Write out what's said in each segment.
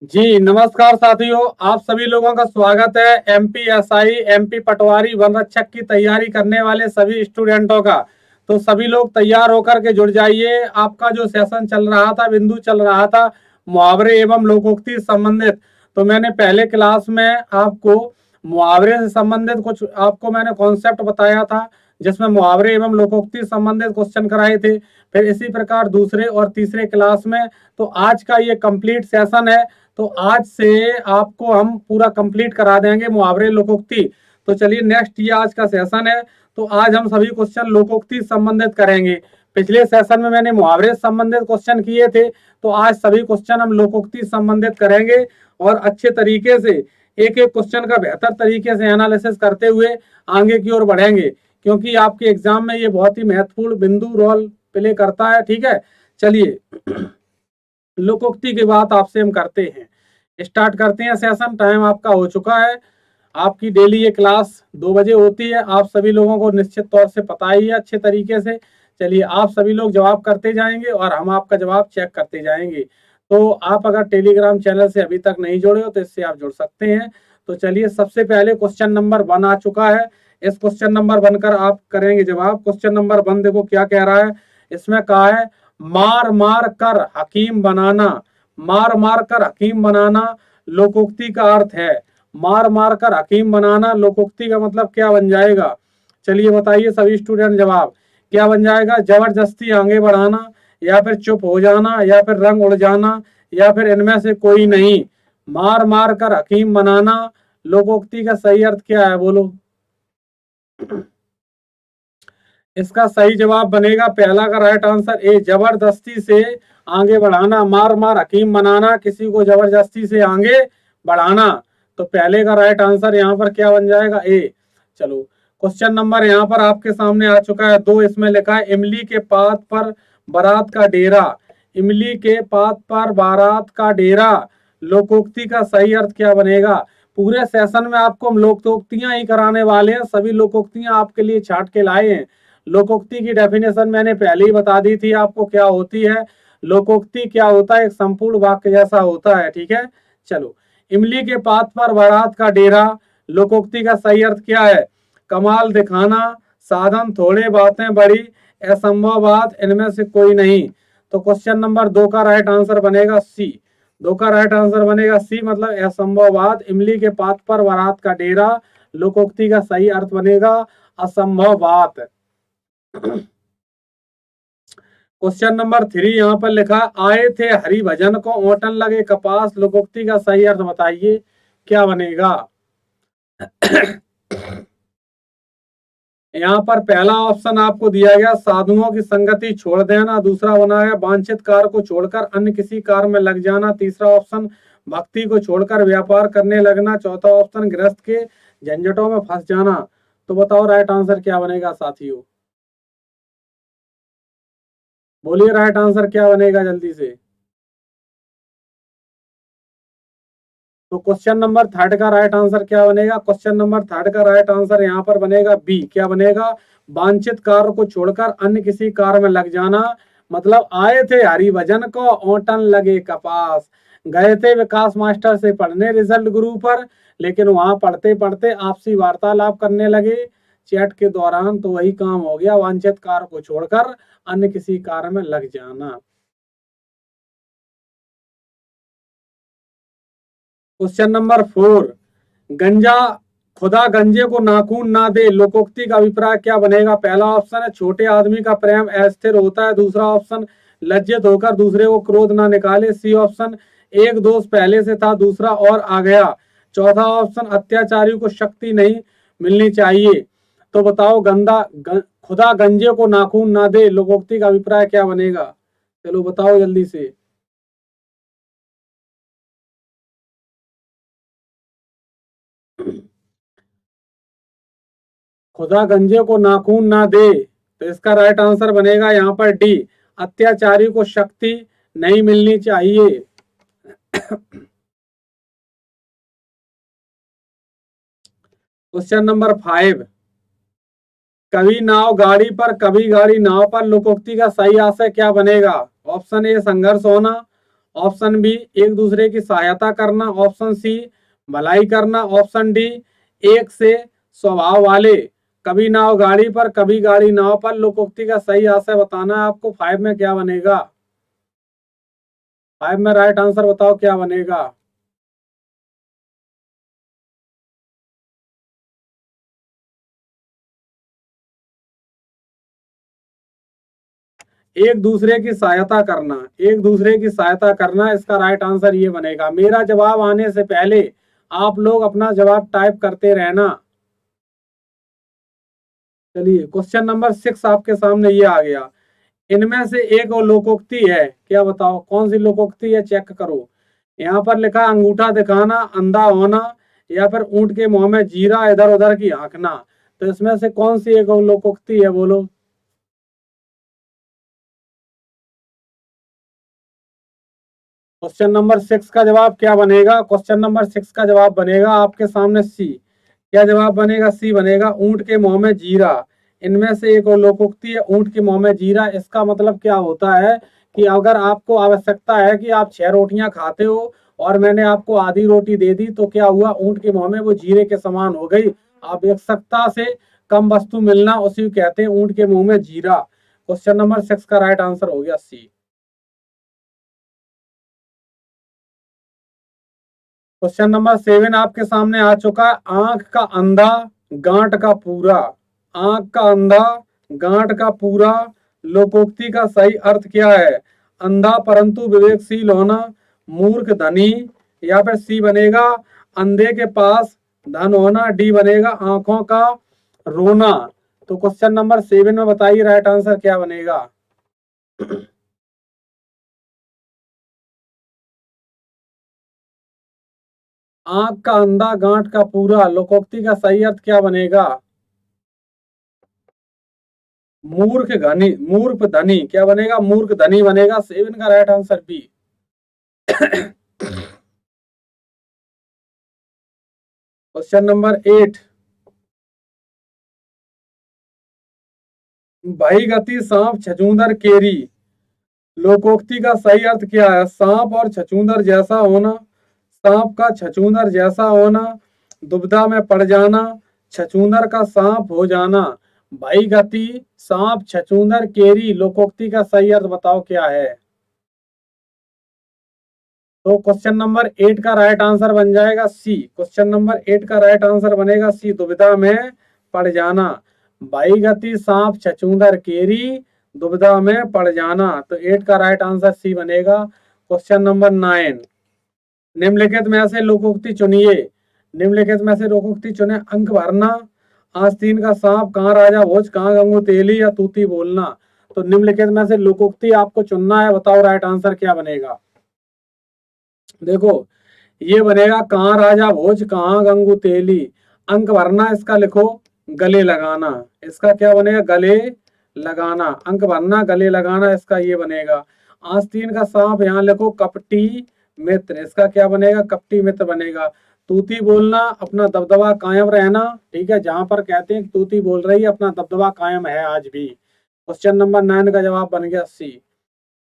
जी नमस्कार साथियों, आप सभी लोगों का स्वागत है एमपीएसआई एमपी पटवारी वन रक्षक की तैयारी करने वाले सभी स्टूडेंटों का। तो सभी लोग तैयार होकर के जुड़ जाइए। आपका जो सेशन चल रहा था, बिंदु चल रहा था मुहावरे एवं लोकोक्ति से संबंधित। तो मैंने पहले क्लास में आपको मुहावरे से संबंधित कुछ आपको मैंने कॉन्सेप्ट बताया था, जिसमें मुहावरे एवं लोकोक्ति से संबंधित क्वेश्चन कराए थे। फिर इसी प्रकार दूसरे और तीसरे क्लास में। तो आज का ये कंप्लीट सेशन है। तो आज से आपको हम पूरा कंप्लीट करा देंगे मुहावरे लोकोक्ति। तो चलिए नेक्स्ट ये आज का सेशन है। तो आज हम सभी क्वेश्चन लोकोक्ति संबंधित करेंगे। पिछले सेशन में मैंने मुहावरे संबंधित क्वेश्चन किए थे, तो आज सभी क्वेश्चन हम लोकोक्ति संबंधित करेंगे और अच्छे तरीके से एक एक क्वेश्चन का बेहतर तरीके से एनालिसिस करते हुए आगे की ओर बढ़ेंगे, क्योंकि आपके एग्जाम में ये बहुत ही महत्वपूर्ण बिंदु रोल प्ले करता है। ठीक है, चलिए लोकोक्ति की बात आपसे हम करते हैं, स्टार्ट करते हैं सेशन। टाइम आपका हो चुका है। आपकी डेली ये क्लास 2 बजे होती है, आप सभी लोगों को निश्चित तौर से पता ही है अच्छे तरीके से। चलिए आप सभी लोग जवाब करते जाएंगे और हम आपका जवाब चेक करते जाएंगे। तो आप अगर टेलीग्राम चैनल से अभी तक नहीं जुड़े हो तो इससे आप जुड़ सकते हैं। तो चलिए सबसे पहले क्वेश्चन नंबर 1 आ चुका है। इस क्वेश्चन नंबर 1 कर आप करेंगे जवाब। क्वेश्चन नंबर 1 देखो क्या कह रहा है। इसमें कहा है मार मार कर हकीम बनाना। मार मार कर हकीम बनाना लोकोक्ति का अर्थ है। मार मार कर हकीम बनाना लोकोक्ति का मतलब क्या बन जाएगा? चलिए बताइए सभी स्टूडेंट जवाब क्या बन जाएगा। जबरदस्ती आगे बढ़ाना, या फिर चुप हो जाना, या फिर रंग उड़ जाना, या फिर इनमें से कोई नहीं। मार मार कर हकीम बनाना लोकोक्ति का सही अर्थ क्या है, बोलो। इसका सही जवाब बनेगा पहला का राइट आंसर ए, जबरदस्ती से आगे बढ़ाना। मार मार हकीम बनाना, किसी को जबरदस्ती से आगे बढ़ाना। तो पहले का राइट आंसर यहाँ पर क्या बन जाएगा, ए। चलो क्वेश्चन नंबर यहाँ पर आपके सामने आ चुका है 2। इसमें लिखा है इमली के पात पर बारात का डेरा। इमली के पात पर बारात का डेरा लोकोक्ति का सही अर्थ क्या बनेगा? पूरे सेशन में आपको हम लोकोक्तियां ही कराने वाले हैं, सभी लोकोक्तियां आपके लिए छाट के लाए हैं। लोकोक्ति की डेफिनेशन मैंने पहले ही बता दी थी आपको क्या होती है। लोकोक्ति क्या होता है, एक संपूर्ण वाक्य जैसा होता है। ठीक है, चलो इमली के पात पर बारात का डेरा लोकोक्ति का सही अर्थ क्या है? कमाल दिखाना, साधन थोड़े बातें बड़ी, असंभव बात इनमें से कोई नहीं। तो क्वेश्चन नंबर 2 का राइट आंसर बनेगा सी। 2 का राइट आंसर बनेगा सी, मतलब असंभव बात। इमली के पात पर बारात का डेरा लोकोक्ति का सही अर्थ बनेगा असंभव बात। क्वेश्चन नंबर 3 यहाँ पर लिखा आए थे हरिभजन को ओटन लगे कपास लोकोक्ति का सही अर्थ बताइए क्या बनेगा। यहाँ पर पहला ऑप्शन आपको दिया गया साधुओं की संगति छोड़ देना। दूसरा बना है वांछित कार्य को छोड़कर अन्य किसी कार्य में लग जाना। तीसरा ऑप्शन भक्ति को छोड़कर व्यापार करने लगना। चौथा ऑप्शन गृहस्थ के झंझटों में फंस जाना। तो बताओ राइट आंसर क्या बनेगा साथियों, बोलिए राइट आंसर क्या बनेगा जल्दी से। तो क्वेश्चन नंबर 3 का राइट आंसर क्या बनेगा? क्वेश्चन नंबर 3 का राइट आंसर यहाँ पर बनेगा बी। क्या बनेगा? वांछित कार्य को छोड़कर अन्य किसी कार्य में लग जाना। मतलब आए थे हरिभजन को ओटन लगे कपास। गए थे विकास मास्टर से पढ़ने रिजल्ट गुरु पर, लेकिन वहां पढ़ते पढ़ते आपसी वार्तालाप करने लगे चैट के दौरान। तो वही काम हो गया, वांछित कार्य को छोड़कर अन्य किसी कार्य में लग जाना। क्वेश्चन नंबर 4, गंजा खुदा गंजे को नाखून ना दे लोकोक्ति का अभिप्राय क्या बनेगा? पहला ऑप्शन है छोटे आदमी का प्रेम अस्थिर होता है। दूसरा ऑप्शन लज्जित होकर दूसरे को क्रोध ना निकाले। सी ऑप्शन एक दोस्त पहले से था दूसरा और आ गया। चौथा ऑप्शन अत्याचारी को शक्ति नहीं मिलनी चाहिए। तो बताओ खुदा गंजे को नाखून ना दे लोकोक्ति का अभिप्राय क्या बनेगा? चलो बताओ जल्दी से। खुदा गंजे को नाखून ना दे, तो इसका राइट आंसर बनेगा यहाँ पर डी, अत्याचारी को शक्ति नहीं मिलनी चाहिए। क्वेश्चन नंबर 5, कभी नाव गाड़ी पर कभी गाड़ी नाव पर लोकोक्ति का सही आशय क्या बनेगा? ऑप्शन ए संघर्ष होना, ऑप्शन बी एक दूसरे की सहायता करना, ऑप्शन सी भलाई करना, ऑप्शन डी एक से स्वभाव वाले कभी नाव गाड़ी पर कभी गाड़ी नाव पर। लोकोक्ति का सही आशय बताना है आपको। 5 में क्या बनेगा? 5 में राइट आंसर बताओ क्या बनेगा? एक दूसरे की सहायता करना, एक दूसरे की सहायता करना, इसका राइट आंसर ये बनेगा। मेरा जवाब आने से पहले आप लोग अपना जवाब टाइप करते रहना। चलिए क्वेश्चन नंबर 6 आपके सामने ये आ गया। इनमें से एक और लोकोक्ति है, क्या बताओ कौन सी लोकोक्ति है? चेक करो। यहाँ पर लिखा अंगूठा दिखाना, अंधा होना, या फिर ऊंट के मुंह में जीरा इधर उधर की हाँकना। तो इसमें से कौन सी एक और लोकोक्ति है, बोलो। क्वेश्चन नंबर 6 का जवाब क्या बनेगा? क्वेश्चन नंबर 6 का जवाब बनेगा आपके सामने सी। क्या जवाब बनेगा? सी बनेगा, ऊंट के मुंह में जीरा। इनमें से एक और लोकोक्ति है ऊंट के मुंह में जीरा। इसका मतलब क्या होता है कि अगर आपको आवश्यकता है कि आप 6 रोटियां खाते हो और मैंने आपको आधी रोटी दे दी, तो क्या हुआ? ऊंट के मुंह में वो जीरे के समान हो गई। आवश्यकता से कम वस्तु मिलना उसी को कहते हैं ऊंट के मुंह में जीरा। क्वेश्चन नंबर 6 का राइट आंसर हो गया सी। क्वेश्चन नंबर 7 आपके सामने आ चुका है। आंख का अंधा गांठ का पूरा। आंख का अंधा गांठ का पूरा लोकोक्ति का सही अर्थ क्या है? अंधा परंतु विवेकशील होना, मूर्ख धनी, या फिर सी बनेगा अंधे के पास धन होना, डी बनेगा आंखों का रोना। तो क्वेश्चन नंबर 7 में बताइए राइट आंसर क्या बनेगा? आंख का अंधा गांठ का पूरा लोकोक्ति का सही अर्थ क्या बनेगा? मूर्ख धनी, मूर्ख धनी क्या बनेगा? मूर्ख धनी बनेगा। 7 का right answer B. Question number 8। भाई गति सांप छछूंदर केरी लोकोक्ति का सही अर्थ क्या है? सांप और छछूंदर जैसा होना, सांप का छछूंदर जैसा होना, दुविधा में पड़ जाना, छछूंदर का सांप हो जाना। भाई गति सांप छछूंदर केरी लोकोक्ति का सही अर्थ बताओ क्या है? तो क्वेश्चन नंबर 8 का राइट आंसर बन जाएगा सी। क्वेश्चन नंबर 8 का राइट आंसर बनेगा सी, दुविधा में पड़ जाना। बाई गति सांप छछूंदर केरी दुविधा में पड़ जाना। तो 8 का राइट आंसर सी बनेगा। Question number 9। निम्नलिखित में से लोकोक्ति चुनिए। निम्नलिखित में से लोकोक्ति चुने। अंक भरना, आस्तीन का सांप, कहाँ राजा भोज, कहाँ गंगू तेली, या तूती बोलना। तो निम्नलिखित में से लोकोक्ति आपको चुनना है। बताओ राइट आंसर क्या बनेगा? देखो ये बनेगा कहाँ राजा भोज कहाँ गंगू तेली। अंक भरना इसका लिखो गले लगाना। इसका क्या बनेगा? गले लगाना। अंक भरना गले लगाना, इसका ये बनेगा। आस्तीन का सांप यहाँ लिखो कपटी मित्र। इसका क्या बनेगा? कपटी मित्र बनेगा। तूती बोलना, अपना दबदबा कायम रहना। ठीक है, जहां पर कहते हैं तूती बोल रही है, अपना दबदबा कायम है आज भी। क्वेश्चन नंबर 9 का जवाब बन गया सी।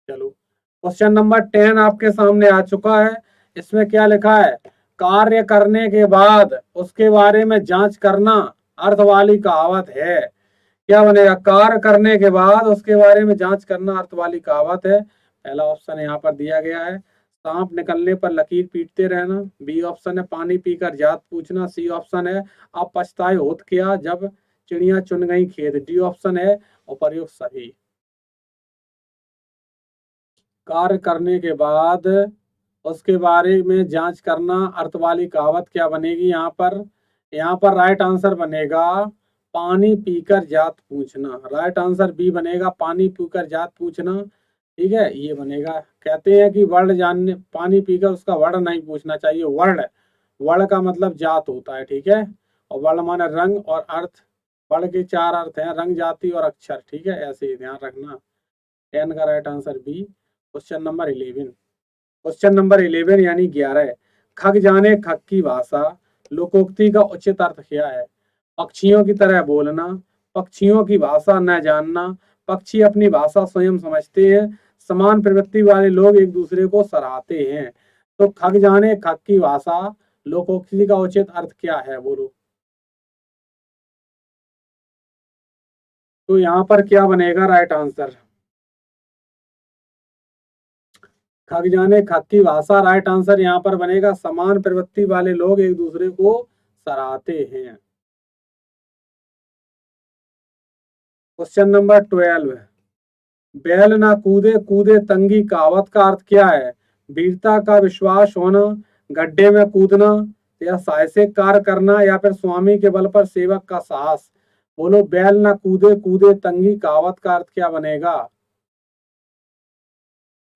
चलो क्वेश्चन नंबर 10 आपके सामने आ चुका है। इसमें क्या लिखा है? कार्य करने के बाद उसके बारे में जांच करना अर्थ वाली कहावत है। क्या बनेगा? कार्य करने के बाद उसके बारे में जांच करना अर्थ वाली कहावत है। पहला ऑप्शन यहाँ पर दिया गया है, सांप निकलने पर लकीर पीटते रहना। बी ऑप्शन है पानी पीकर जात पूछना। सी ऑप्शन है अब पछताए होत क्या जब चिड़िया चुन गई खेत। डी ऑप्शन है उपर्युक्त सही। कार्य करने के बाद उसके बारे में जांच करना अर्थ वाली कहावत क्या बनेगी यहाँ पर? यहाँ पर राइट आंसर बनेगा पानी पीकर जात पूछना। राइट आंसर बी बनेगा, पानी पीकर जात पूछना। ठीक है, ये बनेगा। कहते हैं कि वर्ण जानने, पानी पीकर उसका वर्ण नहीं पूछना चाहिए। वर्ण, वर्ण का मतलब जात होता है। ठीक है, और वर्ण माने रंग और अर्थ। वर्ण के 4 अर्थ हैं, रंग, जाति और अक्षर। ठीक है, ऐसे ही ध्यान रखना। 10 का right answer B. Question number 11। Question number 11 यानी 11। खग जाने खग की भाषा लोकोक्ति का उचित अर्थ क्या है? पक्षियों की तरह बोलना, पक्षियों की भाषा न जानना, पक्षी अपनी भाषा स्वयं समझते हैं, समान प्रवृत्ति वाले लोग एक दूसरे को सराहते हैं। तो खग जाने खग की भाषा लोकोक्ति का उचित अर्थ क्या है, बोलो। तो यहाँ पर क्या बनेगा राइट आंसर? खग जाने खग की भाषा राइट आंसर यहाँ पर बनेगा समान प्रवृत्ति वाले लोग एक दूसरे को सराहते हैं। क्वेश्चन नंबर 12, बैल ना कूदे कूदे तंगी कहावत का अर्थ क्या है? वीरता का विश्वास होना, गड्ढे में कूदना, या साहसिक कार्य करना, या फिर स्वामी के बल पर सेवक का साहस। बोलो, बैल ना कूदे कूदे तंगी कहावत का अर्थ क्या बनेगा?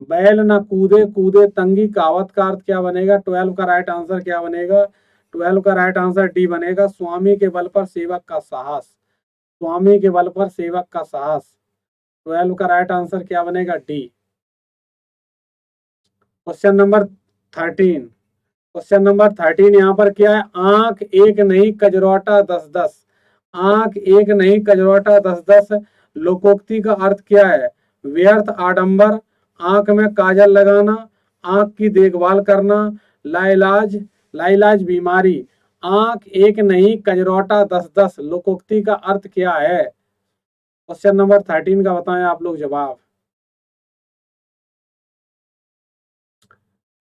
बैल ना कूदे कूदे तंगी कहावत का अर्थ क्या बनेगा? 12 का राइट आंसर क्या बनेगा? 12 का राइट आंसर डी बनेगा, स्वामी के बल पर सेवक का साहस। स्वामी के बल पर सेवक का साहस। 12 का राइट आंसर क्या बनेगा? D. Question number 13, question number 13 यहाँ पर क्या है? आंख एक नहीं कजरौटा 10-10। आंख एक नहीं कजरौटा 10-10 लोकोक्ति का अर्थ क्या है? व्यर्थ आडंबर, आंख में काजल लगाना, आंख की देखभाल करना, लाइलाज लाइलाज बीमारी। आंख एक नहीं कजरौटा 10-10 लोकोक्ति का अर्थ क्या है? क्वेश्चन नंबर 13 का बताएं आप लोग जवाब।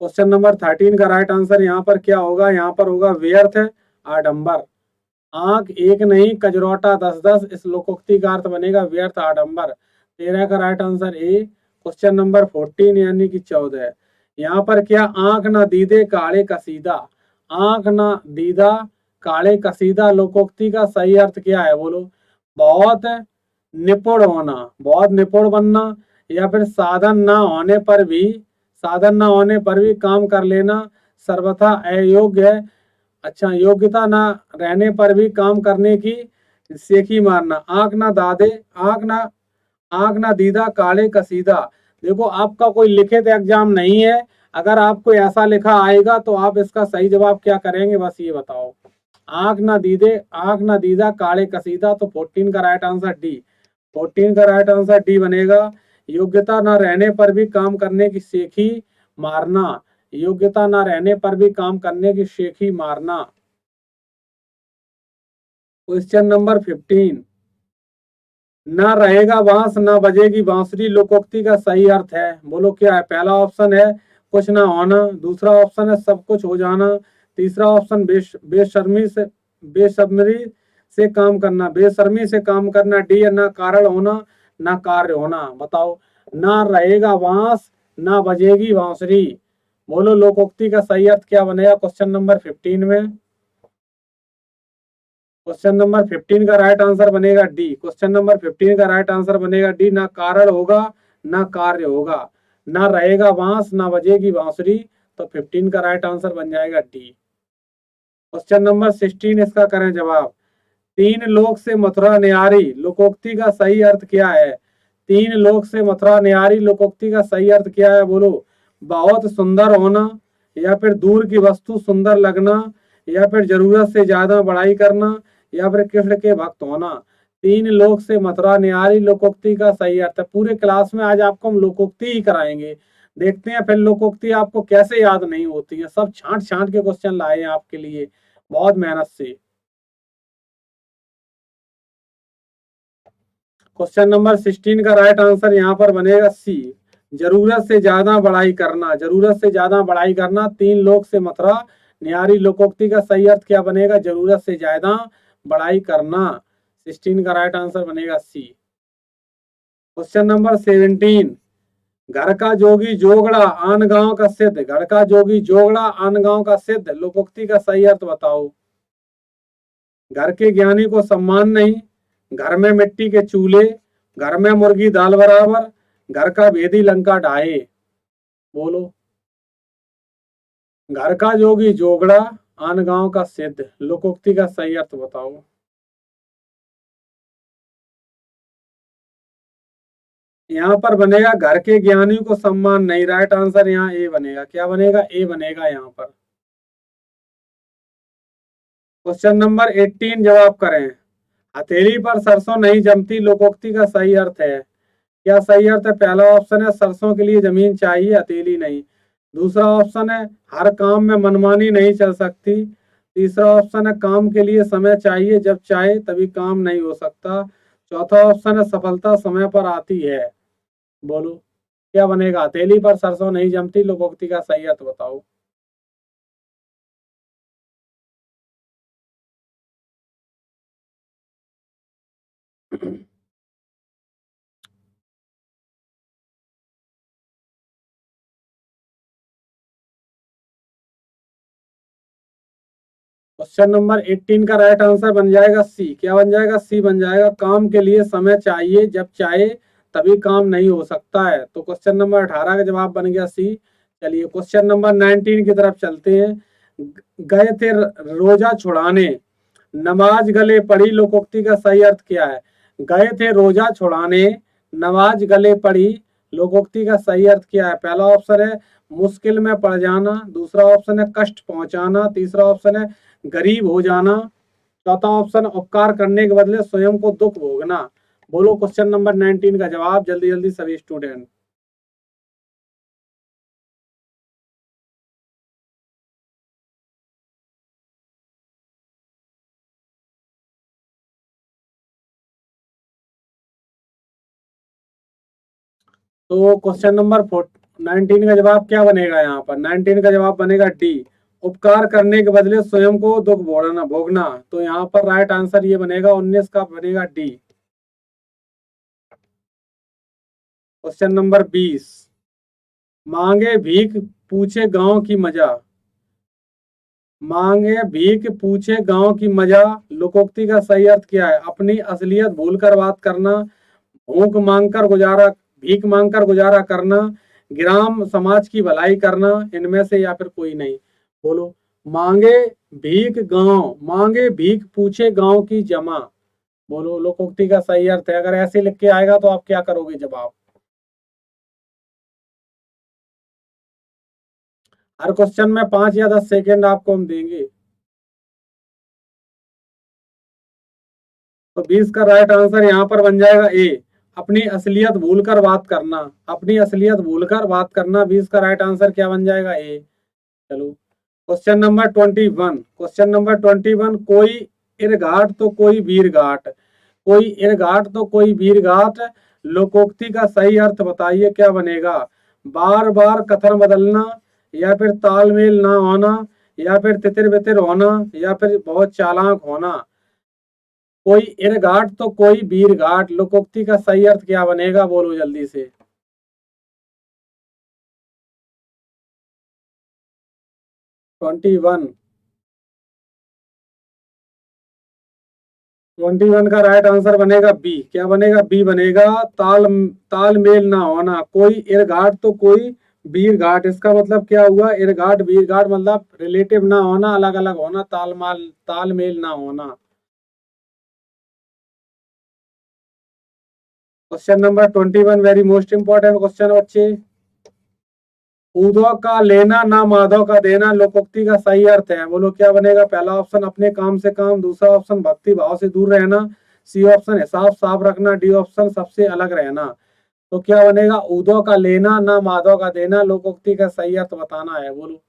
क्वेश्चन नंबर 13 का राइट आंसर यहाँ पर क्या होगा? यहाँ पर होगा व्यर्थ आडंबर। आंख एक नहीं कजरौटा 10-10 इस लोकोक्ति का अर्थ बनेगा व्यर्थ आडंबर। 13 का right answer A. Question number 14 यानी कि 14, यहाँ पर क्या? आंख ना दीदे काले कसीदा। आंख ना दीदा काले कसीदा लोकोक्ति का सही अर्थ क्या है, बोलो। बहुत निपुण होना, बहुत निपुण बनना, या फिर साधन ना होने पर भी काम कर लेना, सर्वथा अयोग्य है। अच्छा, योग्यता ना रहने पर भी काम करने की सेखी मारना। आंख ना दीदा काले कसीदा। देखो, आपका कोई लिखित एग्जाम नहीं है, अगर आपको ऐसा लिखा आएगा तो आप इसका सही जवाब क्या करेंगे, बस ये बताओ। आंख ना दीदा काले कसीदा, तो 14 का राइट आंसर डी। 14 का राइट आंसर डी बनेगा, योग्यता न रहने पर भी काम करने की सेखी मारना। योग्यता न रहने पर भी काम करने की सेखी मारना। क्वेश्चन नंबर 15, ना रहेगा बांस ना बजेगी बांसुरी लोकोक्ति का सही अर्थ है, बोलो क्या है? पहला ऑप्शन है कुछ ना होना, दूसरा ऑप्शन है सब कुछ हो जाना, तीसरा ऑप्शन बेशर्मी से काम करना, बेशर्मी से काम करना, डी है ना कारण होना ना कार्य होना। बताओ, ना रहेगा बांस ना बजेगी बांसुरी, बोलो लोकोक्ति का सही अर्थ क्या बनेगा क्वेश्चन नंबर 15 में? क्वेश्चन नंबर 15 का राइट आंसर बनेगा डी। क्वेश्चन नंबर 15 का राइट आंसर बनेगा डी, ना कारण होगा ना कार्य होगा। ना रहेगा बांस ना बजेगी बांसुरी, तो 15 का राइट आंसर बन जाएगा डी। क्वेश्चन नंबर 16 इसका करें जवाब। तीन लोक से मथुरा न्यारी लोकोक्ति का सही अर्थ क्या है? तीन लोक से मथुरा न्यारी लोकोक्ति का सही अर्थ क्या है, बोलो। बहुत सुंदर होना, या फिर दूर की वस्तु सुंदर लगना, या फिर जरूरत से ज्यादा बड़ाई करना, या फिर कृष्ण के भक्त होना। तीन लोक से मथुरा न्यारी लोकोक्ति का सही अर्थ है। पूरे क्लास में आज आपको हम लोकोक्ति ही कराएंगे, देखते हैं फिर लोकोक्ति आपको कैसे याद नहीं होती है। सब छांट छांट के क्वेश्चन लाए हैं आपके लिए बहुत मेहनत से। क्वेश्चन नंबर 16 का राइट आंसर यहाँ पर बनेगा सी, जरूरत से ज्यादा बड़ाई करना। जरूरत से ज्यादा बड़ाई करना, तीन लोक से मथुरा न्यारी लोकोक्ति का सही अर्थ क्या बनेगा? जरूरत से ज्यादा बड़ाई करना। 16 का राइट आंसर बनेगा सी। क्वेश्चन नंबर 17, घर का जोगी जोगड़ा आन गांव का सिद्ध। घर का जोगी जोगड़ा आन गांव का सिद्ध लोकोक्ति का सही अर्थ बताओ। घर के ज्ञानी को सम्मान नहीं, घर में मिट्टी के चूल्हे, घर में मुर्गी दाल बराबर, घर का भेदी लंका ढाए, बोलो। घर का जोगी जोगड़ा आन गांव का सिद्ध लोकोक्ति का सही अर्थ बताओ। यहाँ पर बनेगा घर के ज्ञानी को सम्मान नहीं, राइट आंसर यहाँ ए बनेगा। क्या बनेगा? ए बनेगा यहाँ पर। क्वेश्चन नंबर 18 जवाब करें। हथेली पर सरसों नहीं जमती लोकोक्ति का सही अर्थ है क्या सही अर्थ है? पहला ऑप्शन है सरसों के लिए जमीन चाहिए, हथेली नहीं। दूसरा ऑप्शन है हर काम में मनमानी नहीं चल सकती। तीसरा ऑप्शन है काम के लिए समय चाहिए, जब चाहे तभी काम नहीं हो सकता। चौथा ऑप्शन है सफलता समय पर आती है। बोलो क्या बनेगा? हथेली पर सरसों नहीं जमती लोकोक्ति का सही अर्थ बताओ। क्वेश्चन नंबर 18 का राइट आंसर बन जाएगा सी। क्या बन जाएगा? सी बन जाएगा। काम के लिए समय चाहिए, जब चाहे तभी काम नहीं हो सकता है। तो क्वेश्चन नंबर 18 का जवाब बन गया सी। चलिए क्वेश्चन नंबर 19 की तरफ चलते हैं। गए थे रोजा छुड़ाने, नमाज गले पड़ी लोकोक्ति का सही अर्थ क्या है? गए थे रोजा छुड़ाने, नमाज गले पड़ी लोकोक्ति का सही अर्थ क्या है? पहला ऑप्शन है मुश्किल में पड़ जाना। दूसरा ऑप्शन है कष्ट पहुंचाना। तीसरा ऑप्शन है गरीब हो जाना। चौथा ऑप्शन उपकार करने के बदले स्वयं को दुख भोगना। बोलो क्वेश्चन नंबर 19 का जवाब जल्दी जल्दी सभी स्टूडेंट। तो क्वेश्चन नंबर 19 का जवाब क्या बनेगा? यहाँ पर 19 का जवाब बनेगा डी, उपकार करने के बदले स्वयं को दुख भोगना भोगना। तो यहाँ पर राइट आंसर ये बनेगा 19 का बनेगा डी। क्वेश्चन नंबर 20, मांगे भीख पूछे गांव की मजा। मांगे भीख पूछे गांव की मजा लोकोक्ति का सही अर्थ क्या है? अपनी असलियत भूलकर बात करना, भूख मांगकर गुजारा भीख मांगकर गुजारा करना, ग्राम समाज की भलाई करना, इनमें से या फिर कोई नहीं। बोलो मांगे मांगे भीख पूछे गांव की जमा। बोलो लोकोक्ति का सही अर्थ है। अगर ऐसे लिख के आएगा तो आप क्या करोगे जवाब? हर क्वेश्चन में 5 या 10 सेकेंड आपको हम देंगे। तो 20 का राइट आंसर यहाँ पर बन जाएगा ए, अपनी असलियत भूलकर बात करना। अपनी असलियत भूलकर बात करना 20 का राइट आंसर क्या बन जाएगा? ए। चलो क्वेश्चन नंबर 21। क्वेश्चन नंबर 21, कोई इरघाट तो कोई वीर घाट। कोई इरघाट तो कोई वीर घाट लोकोक्ति का सही अर्थ बताइए क्या बनेगा? बार बार कथन बदलना, या फिर तालमेल ना होना, या फिर तितिर बितिर होना, या फिर बहुत चालाक होना। कोई इरघाट तो कोई वीर घाट लोकोक्ति का सही अर्थ क्या बनेगा? बोलो जल्दी से। 21। 21 का राइट आंसर बनेगा बी। क्या बनेगा? बी बनेगा। तालमेल ना होना, कोई इरघाट तो कोई वीर घाट। इसका मतलब क्या हुआ? इरघाट वीर घाट मतलब रिलेटिव ना होना, अलग अलग होना, तालमेल ना होना। Question number 21 very most important question बच्चे। उधो का लेना ना माधव का देना लोकोक्ति का सही अर्थ है। बोलो क्या बनेगा? पहला ऑप्शन अपने काम से काम। दूसरा ऑप्शन भक्ति भाव से दूर रहना। सी ऑप्शन हिसाब साफ रखना। डी ऑप्शन सबसे अलग रहना। तो क्या बनेगा? उधो का लेना ना माधव का देना लोकोक्ति का सही अर्थ बताना है। बोलो।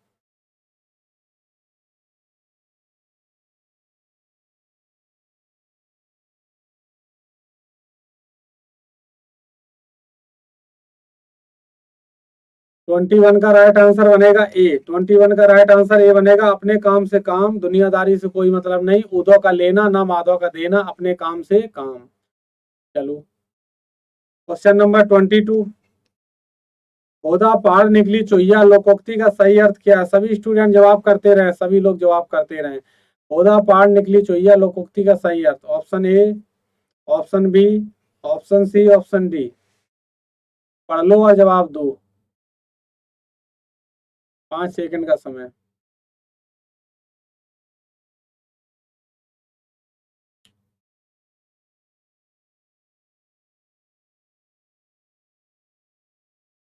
ट्वेंटी वन का राइट आंसर बनेगा ए। 21 का राइट आंसर ए बनेगा। अपने काम से काम, दुनियादारी से कोई मतलब नहीं। उधो का लेना ना माधव का देना, अपने काम से काम। चलो क्वेश्चन नंबर 22, ओदा पार निकली चुहिया लोकोक्ति का सही अर्थ क्या है? सभी स्टूडेंट जवाब करते रहे, सभी लोग जवाब करते रहे। ओदा पार निकली चुहिया लोकोक्ति का सही अर्थ option A, option B, option C, option D. पढ़ लो और जवाब दो। 5 सेकंड का समय।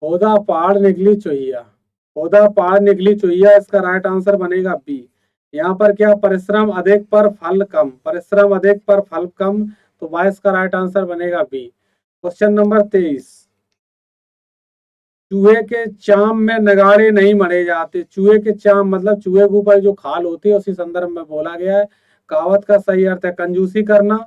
ओदा पहाड़ निकली चुहिया। ओदा पहाड़ निकली चुहिया, इसका राइट आंसर बनेगा बी। यहाँ पर क्या? परिश्रम अधिक पर फल कम। परिश्रम अधिक पर फल कम। तो 22 का राइट आंसर बनेगा बी। क्वेश्चन नंबर 23, चूहे के चाम में नगाड़े नहीं मरे जाते। चूहे के चाम मतलब चूहे के ऊपर जो खाल होती है, उसी संदर्भ में बोला गया है। कहावत का सही अर्थ है कंजूसी करना,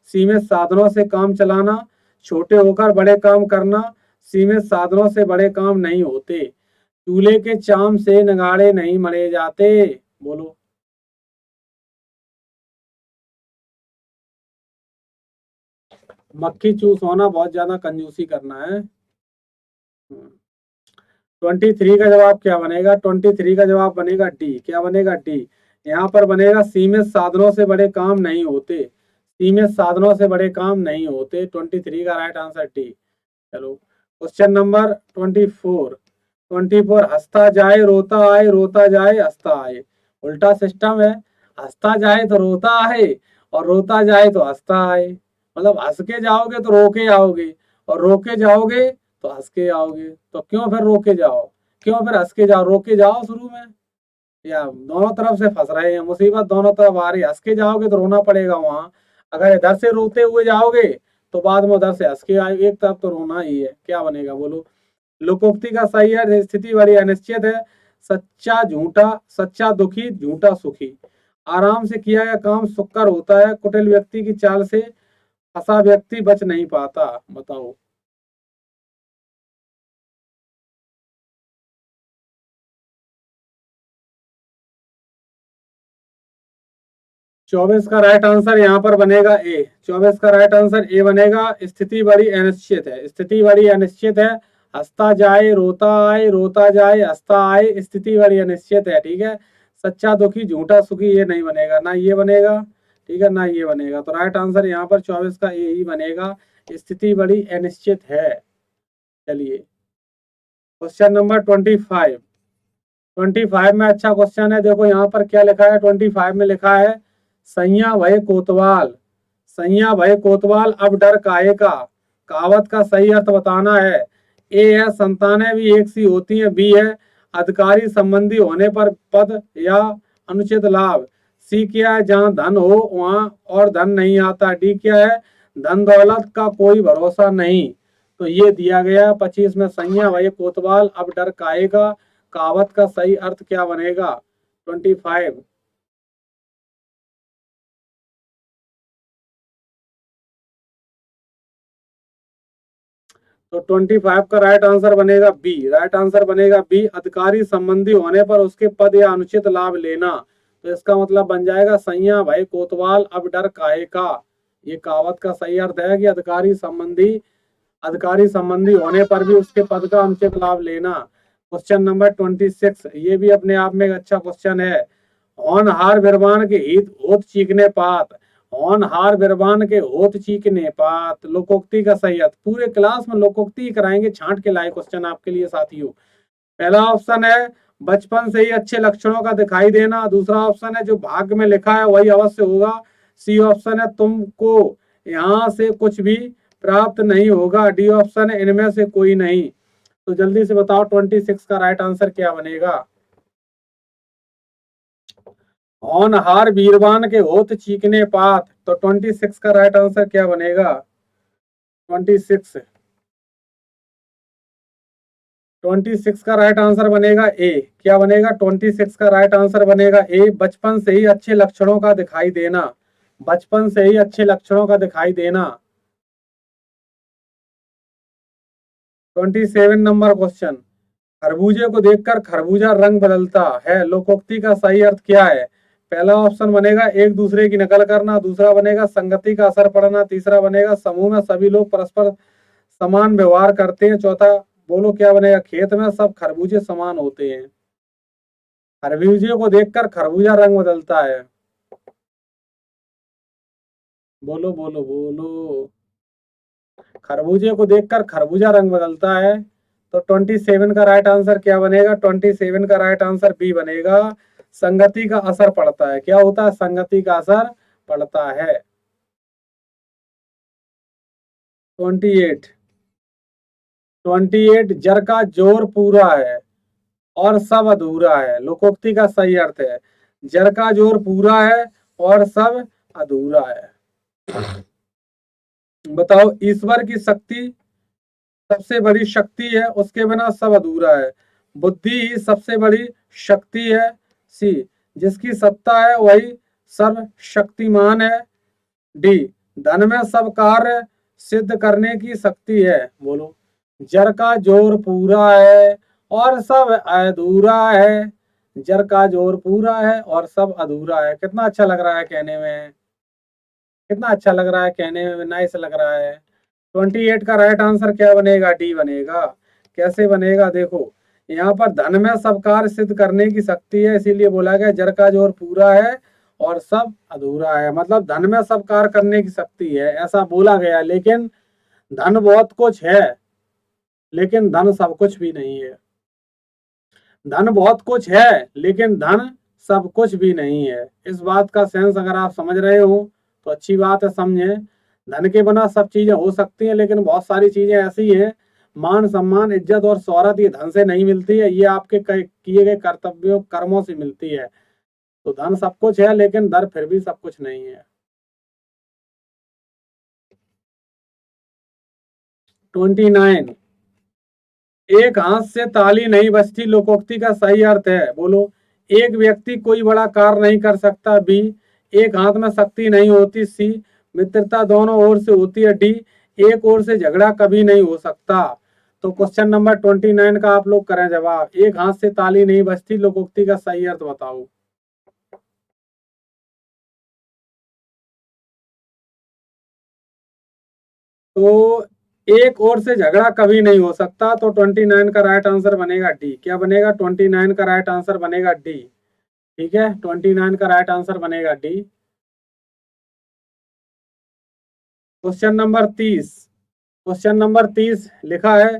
सीमित साधनों से काम चलाना, छोटे होकर बड़े काम करना, सीमित साधनों से बड़े काम नहीं होते, चूल्हे के चाम से नगाड़े नहीं मरे जाते। बोलो। मक्खी चूस होना, बहुत ज्यादा कंजूसी करना है। 23 का जवाब क्या बनेगा? 23 का जवाब बनेगा डी। क्या बनेगा? डी। यहाँ पर बनेगा सीमित साधनों से बड़े काम नहीं होते। सीमित साधनों से बड़े काम नहीं होते। 23 का राइट आंसर डी। चलो क्वेश्चन नंबर 24। हंसता जाए रोता आए, रोता जाए हंसता आए। उल्टा सिस्टम है। हंसता जाए तो रोता आए, और रोता जाए तो हंसता आए। मतलब हंस के जाओगे तो रो के आओगे, और रो के जाओगे तो हंस के आओगे। तो क्यों फिर रो के जाओ, क्यों फिर हंस के जाओ? रो के जाओ शुरू में। या दोनों तरफ से फंस रहे हैं, मुसीबत दोनों तरफ आ रही है। हंस के जाओगे तो रोना पड़ेगा वहां, अगर इधर से रोते हुए जाओगे तो बाद में उधर से हंस के आए, एक तरफ तो रोना ही है। क्या बनेगा? बोलो। लोकोक्ति का सही है, स्थिति बड़ी अनिश्चित है। सच्चा झूठा, सच्चा दुखी झूठा सुखी। आराम से किया गया काम सुखकर होता है, कुटिल व्यक्ति की चाल से फंसा व्यक्ति बच नहीं पाता। बताओ। 24 का राइट आंसर यहाँ पर बनेगा ए। 24 का राइट आंसर ए बनेगा। स्थिति बड़ी अनिश्चित है, स्थिति बड़ी अनिश्चित है। हंसता जाए रोता आए, रोता जाए हंसता आए, स्थिति बड़ी अनिश्चित है। ठीक है। सच्चा दुखी झूठा सुखी ये नहीं बनेगा, ना ये बनेगा, ठीक है, ना ये बनेगा। तो राइट आंसर यहाँ पर 24 का ए ही बनेगा। स्थिति बड़ी अनिश्चित है। चलिए क्वेश्चन नंबर 25। 25 में अच्छा क्वेश्चन है। देखो यहाँ पर क्या लिखा है। 25 में लिखा है सैया भय कोतवाल, सैया भय कोतवाल अब डर काहे का। कहावत का सही अर्थ बताना है। ए है संतानें भी एक सी होती हैं, बी है अधिकारी संबंधी होने पर पद या अनुचित लाभ, सी क्या है जहाँ धन हो वहां और धन नहीं आता, डी क्या है धन दौलत का कोई भरोसा नहीं। तो ये दिया गया 25 में सैया भय कोतवाल अब डर काहे का। कहावत का सही अर्थ क्या बनेगा? 25। तो 25 का राइट आंसर बनेगा बी। राइट आंसर बनेगा बी। अधिकारी संबंधी होने पर उसके पद या अनुचित लाभ लेना। तो इसका मतलब बन जाएगा सैया भाई कोतवाल अब डर काहे का। ये कहावत का सही अर्थ है कि अधिकारी संबंधी होने पर भी उसके पद का अनुचित लाभ लेना। क्वेश्चन नंबर 26, ये भी अपने आप में एक अच्छा क्वेश्चन है। होनहार बिरबान के हित होत चीखने पात, होनहार बिरबान के होत चीखने पात। लोकोक्ति का सही अर्थ। पूरे क्लास में लोकोक्ति कराएंगे, छांट के लाए क्वेश्चन आपके लिए साथियों। पहला ऑप्शन है बचपन से ही अच्छे लक्षणों का दिखाई देना। दूसरा ऑप्शन है जो भाग्य में लिखा है वही अवश्य होगा। सी ऑप्शन है तुमको यहाँ से कुछ भी प्राप्त नहीं होगा। डी ऑप्शन है इनमें से कोई नहीं। तो जल्दी से बताओ 26 का राइट आंसर क्या बनेगा? होनहार वीरवान के होत चीखने पात। तो 26 का राइट आंसर क्या बनेगा? 26। 26 का राइट आंसर बनेगा ए। क्या बनेगा? 26 का राइट आंसर बनेगा ए। बचपन से ही अच्छे लक्षणों का दिखाई देना, बचपन से ही अच्छे लक्षणों का दिखाई देना। 27 नंबर क्वेश्चन। खरबूजे को देखकर खरबूजा रंग बदलता है, लोकोक्ति का सही अर्थ क्या है? पहला ऑप्शन बनेगा एक दूसरे की नकल करना, दूसरा बनेगा संगति का असर पड़ना, तीसरा बनेगा समूह में सभी लोग परस्पर समान व्यवहार करते हैं, चौथा बोलो क्या बनेगा खेत में सब खरबूजे समान होते हैं। खरबूजे को देखकर खरबूजा रंग बदलता है। बोलो बोलो बोलो। खरबूजे को देखकर खरबूजा रंग बदलता है। तो 27 का राइट आंसर क्या बनेगा? 27 का राइट आंसर बी बनेगा। संगति का असर पड़ता है। क्या होता है? संगति का असर पड़ता है। 28। 28 जर का जोर पूरा है और सब अधूरा है, लोकोक्ति का सही अर्थ है। जर का जोर पूरा है और सब अधूरा है। बताओ ईश्वर की शक्ति सबसे बड़ी शक्ति है, उसके बिना सब अधूरा है। बुद्धि ही सबसे बड़ी शक्ति है। सी, जिसकी सत्ता है वही सर्वशक्तिमान है। डी, धन में सब कार्य सिद्ध करने की शक्ति है। बोलो, जर का जोर पूरा है और सब अधूरा है। जर का जोर पूरा है और सब अधूरा है। कितना अच्छा लग रहा है कहने में, कितना अच्छा लग रहा है कहने में, नाइस लग रहा है। 28 का राइट आंसर क्या बनेगा? डी बनेगा। कैसे बनेगा देखो, यहाँ पर धन में सब कार्य सिद्ध करने की शक्ति है, इसीलिए बोला गया जर का जोर पूरा है और सब अधूरा है। मतलब धन में सब कार्य करने की शक्ति है ऐसा बोला गया, लेकिन धन बहुत कुछ है, लेकिन धन सब कुछ भी नहीं है। धन बहुत कुछ है लेकिन धन सब कुछ भी नहीं है। इस बात का सेंस अगर आप समझ रहे हो तो अच्छी बात है, समझे। धन के बिना सब चीजें हो सकती हैं, लेकिन बहुत सारी चीजें ऐसी हैं, मान सम्मान इज्जत और शोहरत, ये धन से नहीं मिलती है, ये आपके किए गए कर्तव्यों कर्मों से मिलती है। तो धन सब कुछ है लेकिन धन फिर भी सब कुछ नहीं है। 29, एक हाथ से ताली नहीं बजती लोकोक्ति का सही अर्थ है। बोलो, एक व्यक्ति कोई बड़ा कार्य नहीं कर सकता। बी, एक हाथ में शक्ति नहीं होती। सी, मित्रता दोनों ओर से होती है। डी, एक ओर से झगड़ा कभी नहीं हो सकता। तो क्वेश्चन नंबर 29 का आप लोग करें जवाब। एक हाथ से ताली नहीं बजती लोकोक्ति का सही अर्थ बताओ। तो एक ओर से झगड़ा कभी नहीं हो सकता, तो 29 का राइट आंसर बनेगा डी। क्या बनेगा? 29 का राइट आंसर बनेगा डी। ठीक है, 29 का राइट आंसर बनेगा D. Question number 30, question number 30 लिखा है,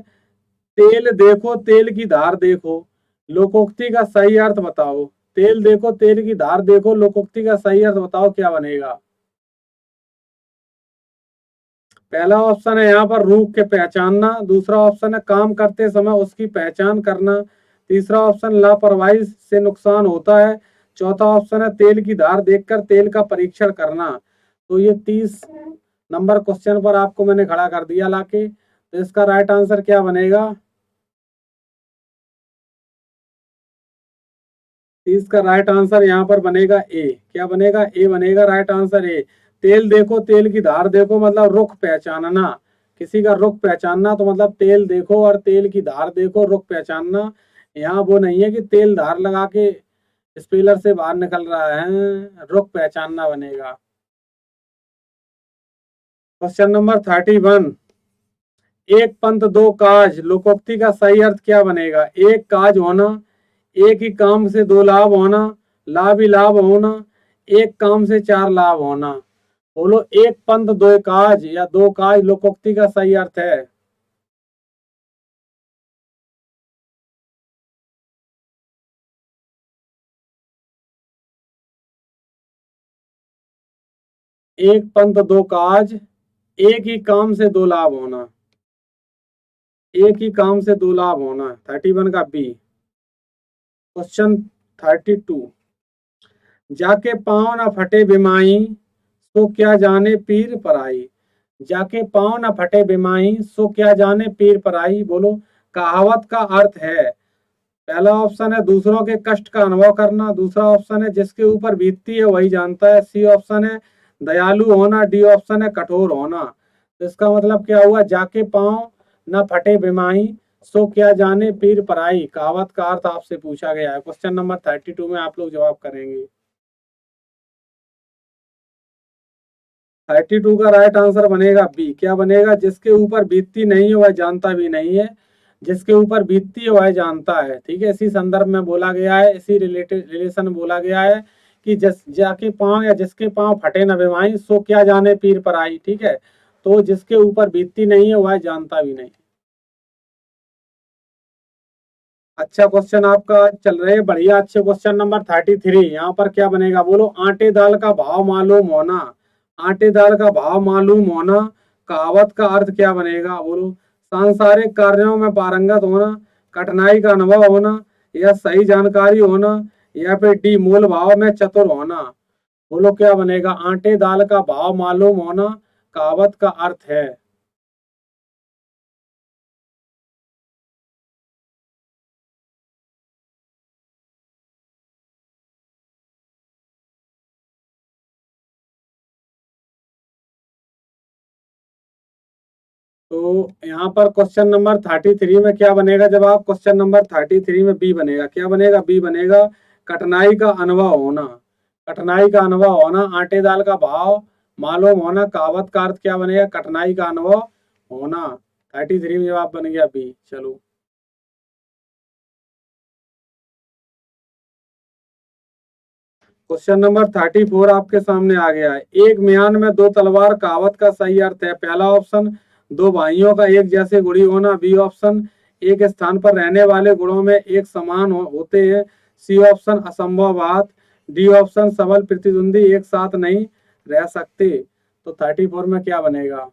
तेल देखो तेल की धार देखो लोकोक्ति का सही अर्थ बताओ। तेल देखो तेल की धार देखो लोकोक्ति का सही अर्थ बताओ, क्या बनेगा? पहला ऑप्शन है यहाँ पर रूप के पहचानना, दूसरा ऑप्शन है काम करते समय उसकी पहचान करना, तीसरा ऑप्शन लापरवाही से नुकसान होता है, चौथा ऑप्शन है तेल की धार देखकर तेल का परीक्षण करना। तो ये 30 नंबर क्वेश्चन पर आपको मैंने खड़ा कर दिया लाके। तो इसका राइट आंसर क्या बनेगा? 30 का राइट आंसर यहाँ पर बनेगा ए। क्या बनेगा? ए बनेगा राइट आंसर ए। तेल देखो तेल की धार देखो मतलब रुख पहचानना, किसी का रुख पहचानना, तो मतलब तेल देखो और तेल की धार देखो, रुख पहचानना। यहाँ वो नहीं है कि तेल धार लगा के स्पेलर से बाहर निकल रहा है, रुख पहचानना बनेगा। क्वेश्चन नंबर 31, एक पंथ दो काज लोकोक्ति का सही अर्थ क्या बनेगा? एक काज होना, एक ही काम से दो लाभ होना, लाभ ही लाभ होना, एक काम से चार लाभ होना। बोलो, एक पंथ दो काज या दो काज लोकोक्ति का सही अर्थ है। एक पंथ दो काज, एक ही काम से दो लाभ होना, एक ही काम से दो लाभ होना। 31 का बी। क्वेश्चन 32, जाके पाँव न फटे बिमाई सो क्या जाने पीर पराई। जाके पाँव न फटे बिमाई सो क्या जाने पीर पराई। बोलो, कहावत का अर्थ है, पहला ऑप्शन है दूसरों के कष्ट का अनुभव करना, दूसरा ऑप्शन है जिसके ऊपर बीतती है वही जानता है, सी ऑप्शन है दयालु होना, डी ऑप्शन है कठोर होना। तो इसका मतलब क्या हुआ? जाके पाँव न फटे बिमाई सो क्या जाने पीर पराई, कहावत का अर्थ आपसे पूछा गया है। क्वेश्चन नंबर 32 में आप लोग जवाब करेंगे। 32 का राइट आंसर बनेगा बी। क्या बनेगा? जिसके ऊपर बीतती नहीं है वह जानता भी नहीं है, जिसके ऊपर बीतती है वह जानता है। ठीक है, इसी संदर्भ में बोला गया है, इसी रिलेटेड रिलेशन में बोला गया है कि जिस जाके पाँव या जिसके पाँव फटे न बिमाई सो क्या जाने पीर पर आई। ठीक है, तो जिसके ऊपर बीतती नहीं है वह जानता भी नहीं। अच्छा क्वेश्चन आपका चल रहे हैं, बढ़िया अच्छे। क्वेश्चन नंबर 33, यहाँ पर क्या बनेगा? बोलो, आटे दाल का भाव मालूम होना। आटे दाल का भाव मालूम होना, कहावत का अर्थ क्या बनेगा? बोलो, सांसारिक कार्यों में पारंगत होना, कठिनाई का अनुभव होना, या सही जानकारी होना, या फिर डी मूल भाव में चतुर होना। बोलो, क्या बनेगा? आटे दाल का भाव मालूम होना कहावत का अर्थ है। तो यहाँ पर क्वेश्चन नंबर 33 में क्या बनेगा जवाब? क्वेश्चन नंबर 33 में बी बनेगा। क्या बनेगा? बी बनेगा। कठिनाई का अनुभव होना। कठिनाई का अनुभव होना, आटे दाल का भाव मालूम होना, कहावत का अर्थ क्या बनेगा? कठिनाई का अनुभव होना। 33 में जवाब बन गया बी। चलो, क्वेश्चन नंबर 34 आपके सामने आ गया है। एक म्यान में दो तलवार, कहावत का सही अर्थ है। पहला ऑप्शन, दो भाइयों का एक जैसे गुणी होना। बी ऑप्शन, एक स्थान पर रहने वाले गुणों में एक समान होते हैं। सी ऑप्शन, असंभव बात। डी ऑप्शन, सबल प्रतिद्वंदी एक साथ नहीं रह सकते। तो 34 में क्या बनेगा?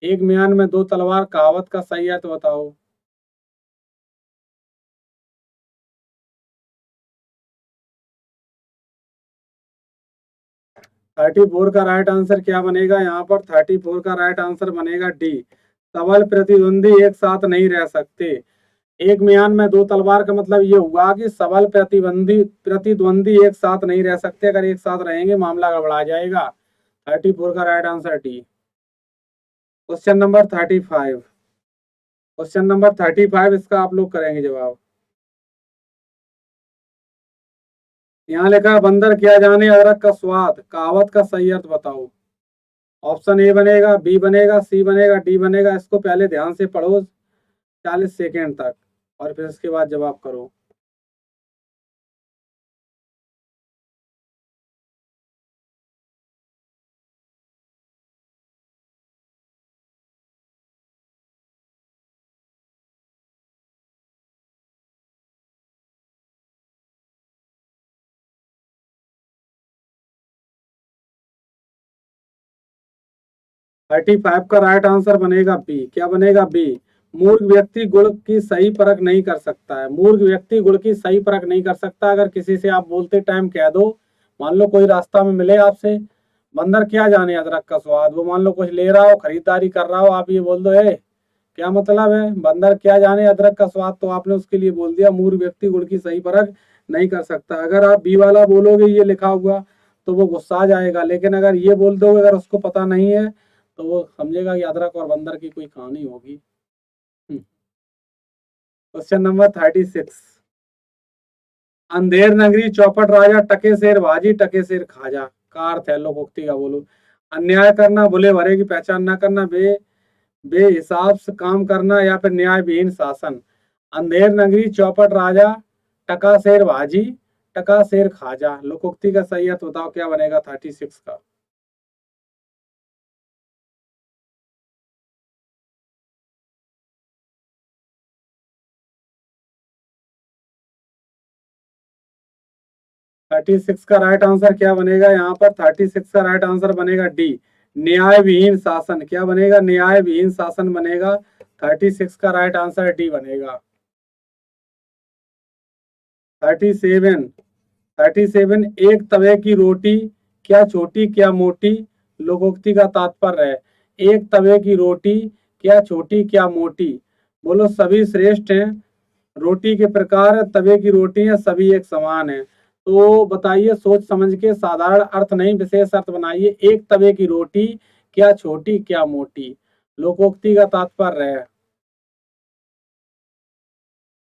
एक म्यान में दो तलवार, कहावत का सही अर्थ बताओ। 34 का राइट आंसर क्या बनेगा? यहाँ पर 34 का राइट आंसर बनेगा डी, सबल प्रतिद्वंदी एक साथ नहीं रह सकते। एक म्यान में दो तलवार का मतलब ये हुआ कि सबल प्रतिबंधी प्रतिद्वंदी एक साथ नहीं रह सकते। अगर एक साथ रहेंगे मामला गड़बड़ा जाएगा। 34 का right answer D. Question number 35। Question number 35 इसका आप लोग करेंगे जवाब। यहाँ लिखा है, बंदर क्या जाने अदरक का स्वाद, कहावत का सही अर्थ बताओ। ऑप्शन ए बनेगा, बी बनेगा, सी बनेगा, डी बनेगा। इसको पहले ध्यान से पढ़ो 40 सेकेंड तक, और फिर इसके बाद जवाब करो। 35 का राइट आंसर बनेगा बी। क्या बनेगा? बी। मूर्ख व्यक्ति गुण की सही परख नहीं कर सकता है। मूर्ख व्यक्ति गुण की सही परख नहीं कर सकता। अगर किसी से आप बोलते टाइम कह दो, मान लो कोई रास्ता में मिले आपसे, बंदर क्या जाने अदरक का स्वाद, वो मान लो कुछ ले रहा हो, खरीदारी कर रहा हो, आप ये बोल दो, ए क्या मतलब है, बंदर क्या जाने अदरक का स्वाद, तो आपने उसके लिए बोल दिया मूर्ख व्यक्ति गुड़ की सही परख नहीं कर सकता। अगर आप बी वाला बोलोगे ये लिखा हुआ, तो वो गुस्सा आ जाएगा। लेकिन अगर ये बोल दोगे, अगर उसको पता नहीं है, तो वो समझेगा कि अदरक और बंदर की कोई कहानी होगी। Question number 36। अंधेर नगरी चौपट राजा, टके शेर भाजी टके शेर खाजा, का अर्थ है लोकोक्ति का, बोलो। अन्याय करना, भूले भरे की पहचान न करना, बेहिसाब से काम करना, या फिर न्याय विहीन शासन। अंधेर नगरी चौपट राजा, टका शेर भाजी टका शेर खाजा, लोकोक्ति का सही अर्थ बताओ क्या बनेगा 36 का। 36 का राइट आंसर क्या बनेगा? यहाँ पर 36 का राइट आंसर बनेगा डी, न्याय विहीन शासन। क्या बनेगा? न्याय विहीन शासन बनेगा। 36 का राइट आंसर डी बनेगा। 37। 37, एक तवे की रोटी, क्या छोटी क्या मोटी, लोकोक्ति का तात्पर्य है। एक तवे की रोटी, क्या छोटी क्या मोटी, बोलो। सभी श्रेष्ठ हैं, रोटी के प्रकार तवे की रोटी है, सभी एक समान है। तो बताइए, सोच समझ के, साधारण अर्थ नहीं विशेष अर्थ बनाइए। एक तवे की रोटी, क्या छोटी क्या मोटी, लोकोक्ति का तात्पर्य है।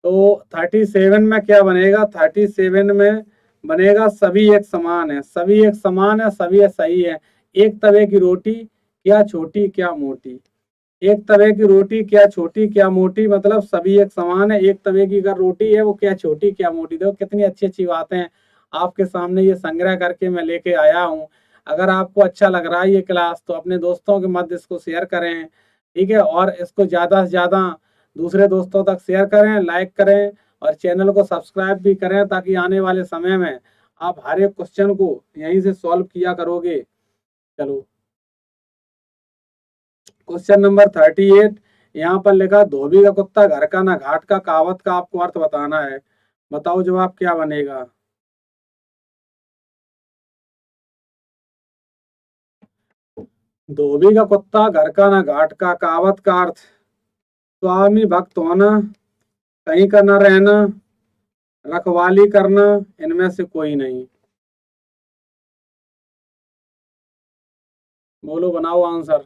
तो 37 में क्या बनेगा? 37 में बनेगा सभी एक समान है। सभी एक समान है, सभी सही है। एक तवे की रोटी, क्या छोटी क्या मोटी। एक तवे की रोटी, क्या छोटी क्या मोटी, मतलब सभी एक समान है। एक तवे की अगर रोटी है, वो क्या छोटी क्या मोटी। देखो कितनी अच्छी अच्छी बातें आपके सामने ये संग्रह करके मैं लेके आया हूँ। अगर आपको अच्छा लग रहा है ये क्लास, तो अपने दोस्तों के मध्य इसको शेयर करें, ठीक है। और इसको ज़्यादा से ज़्यादा दूसरे दोस्तों तक शेयर करें, लाइक करें, और चैनल को सब्सक्राइब भी करें, ताकि आने वाले समय में आप हर एक क्वेश्चन को यहीं से सॉल्व किया करोगे। चलो, क्वेश्चन नंबर 38। यहाँ पर लिखा, धोबी का कुत्ता घर का ना घाट का, कहावत का आपको अर्थ बताना है। बताओ जवाब क्या बनेगा। धोबी का कुत्ता घर का ना घाट का, कहावत का अर्थ, स्वामी भक्त होना, कहीं का न रहना, रखवाली करना, इनमें से कोई नहीं। बोलो, बनाओ आंसर।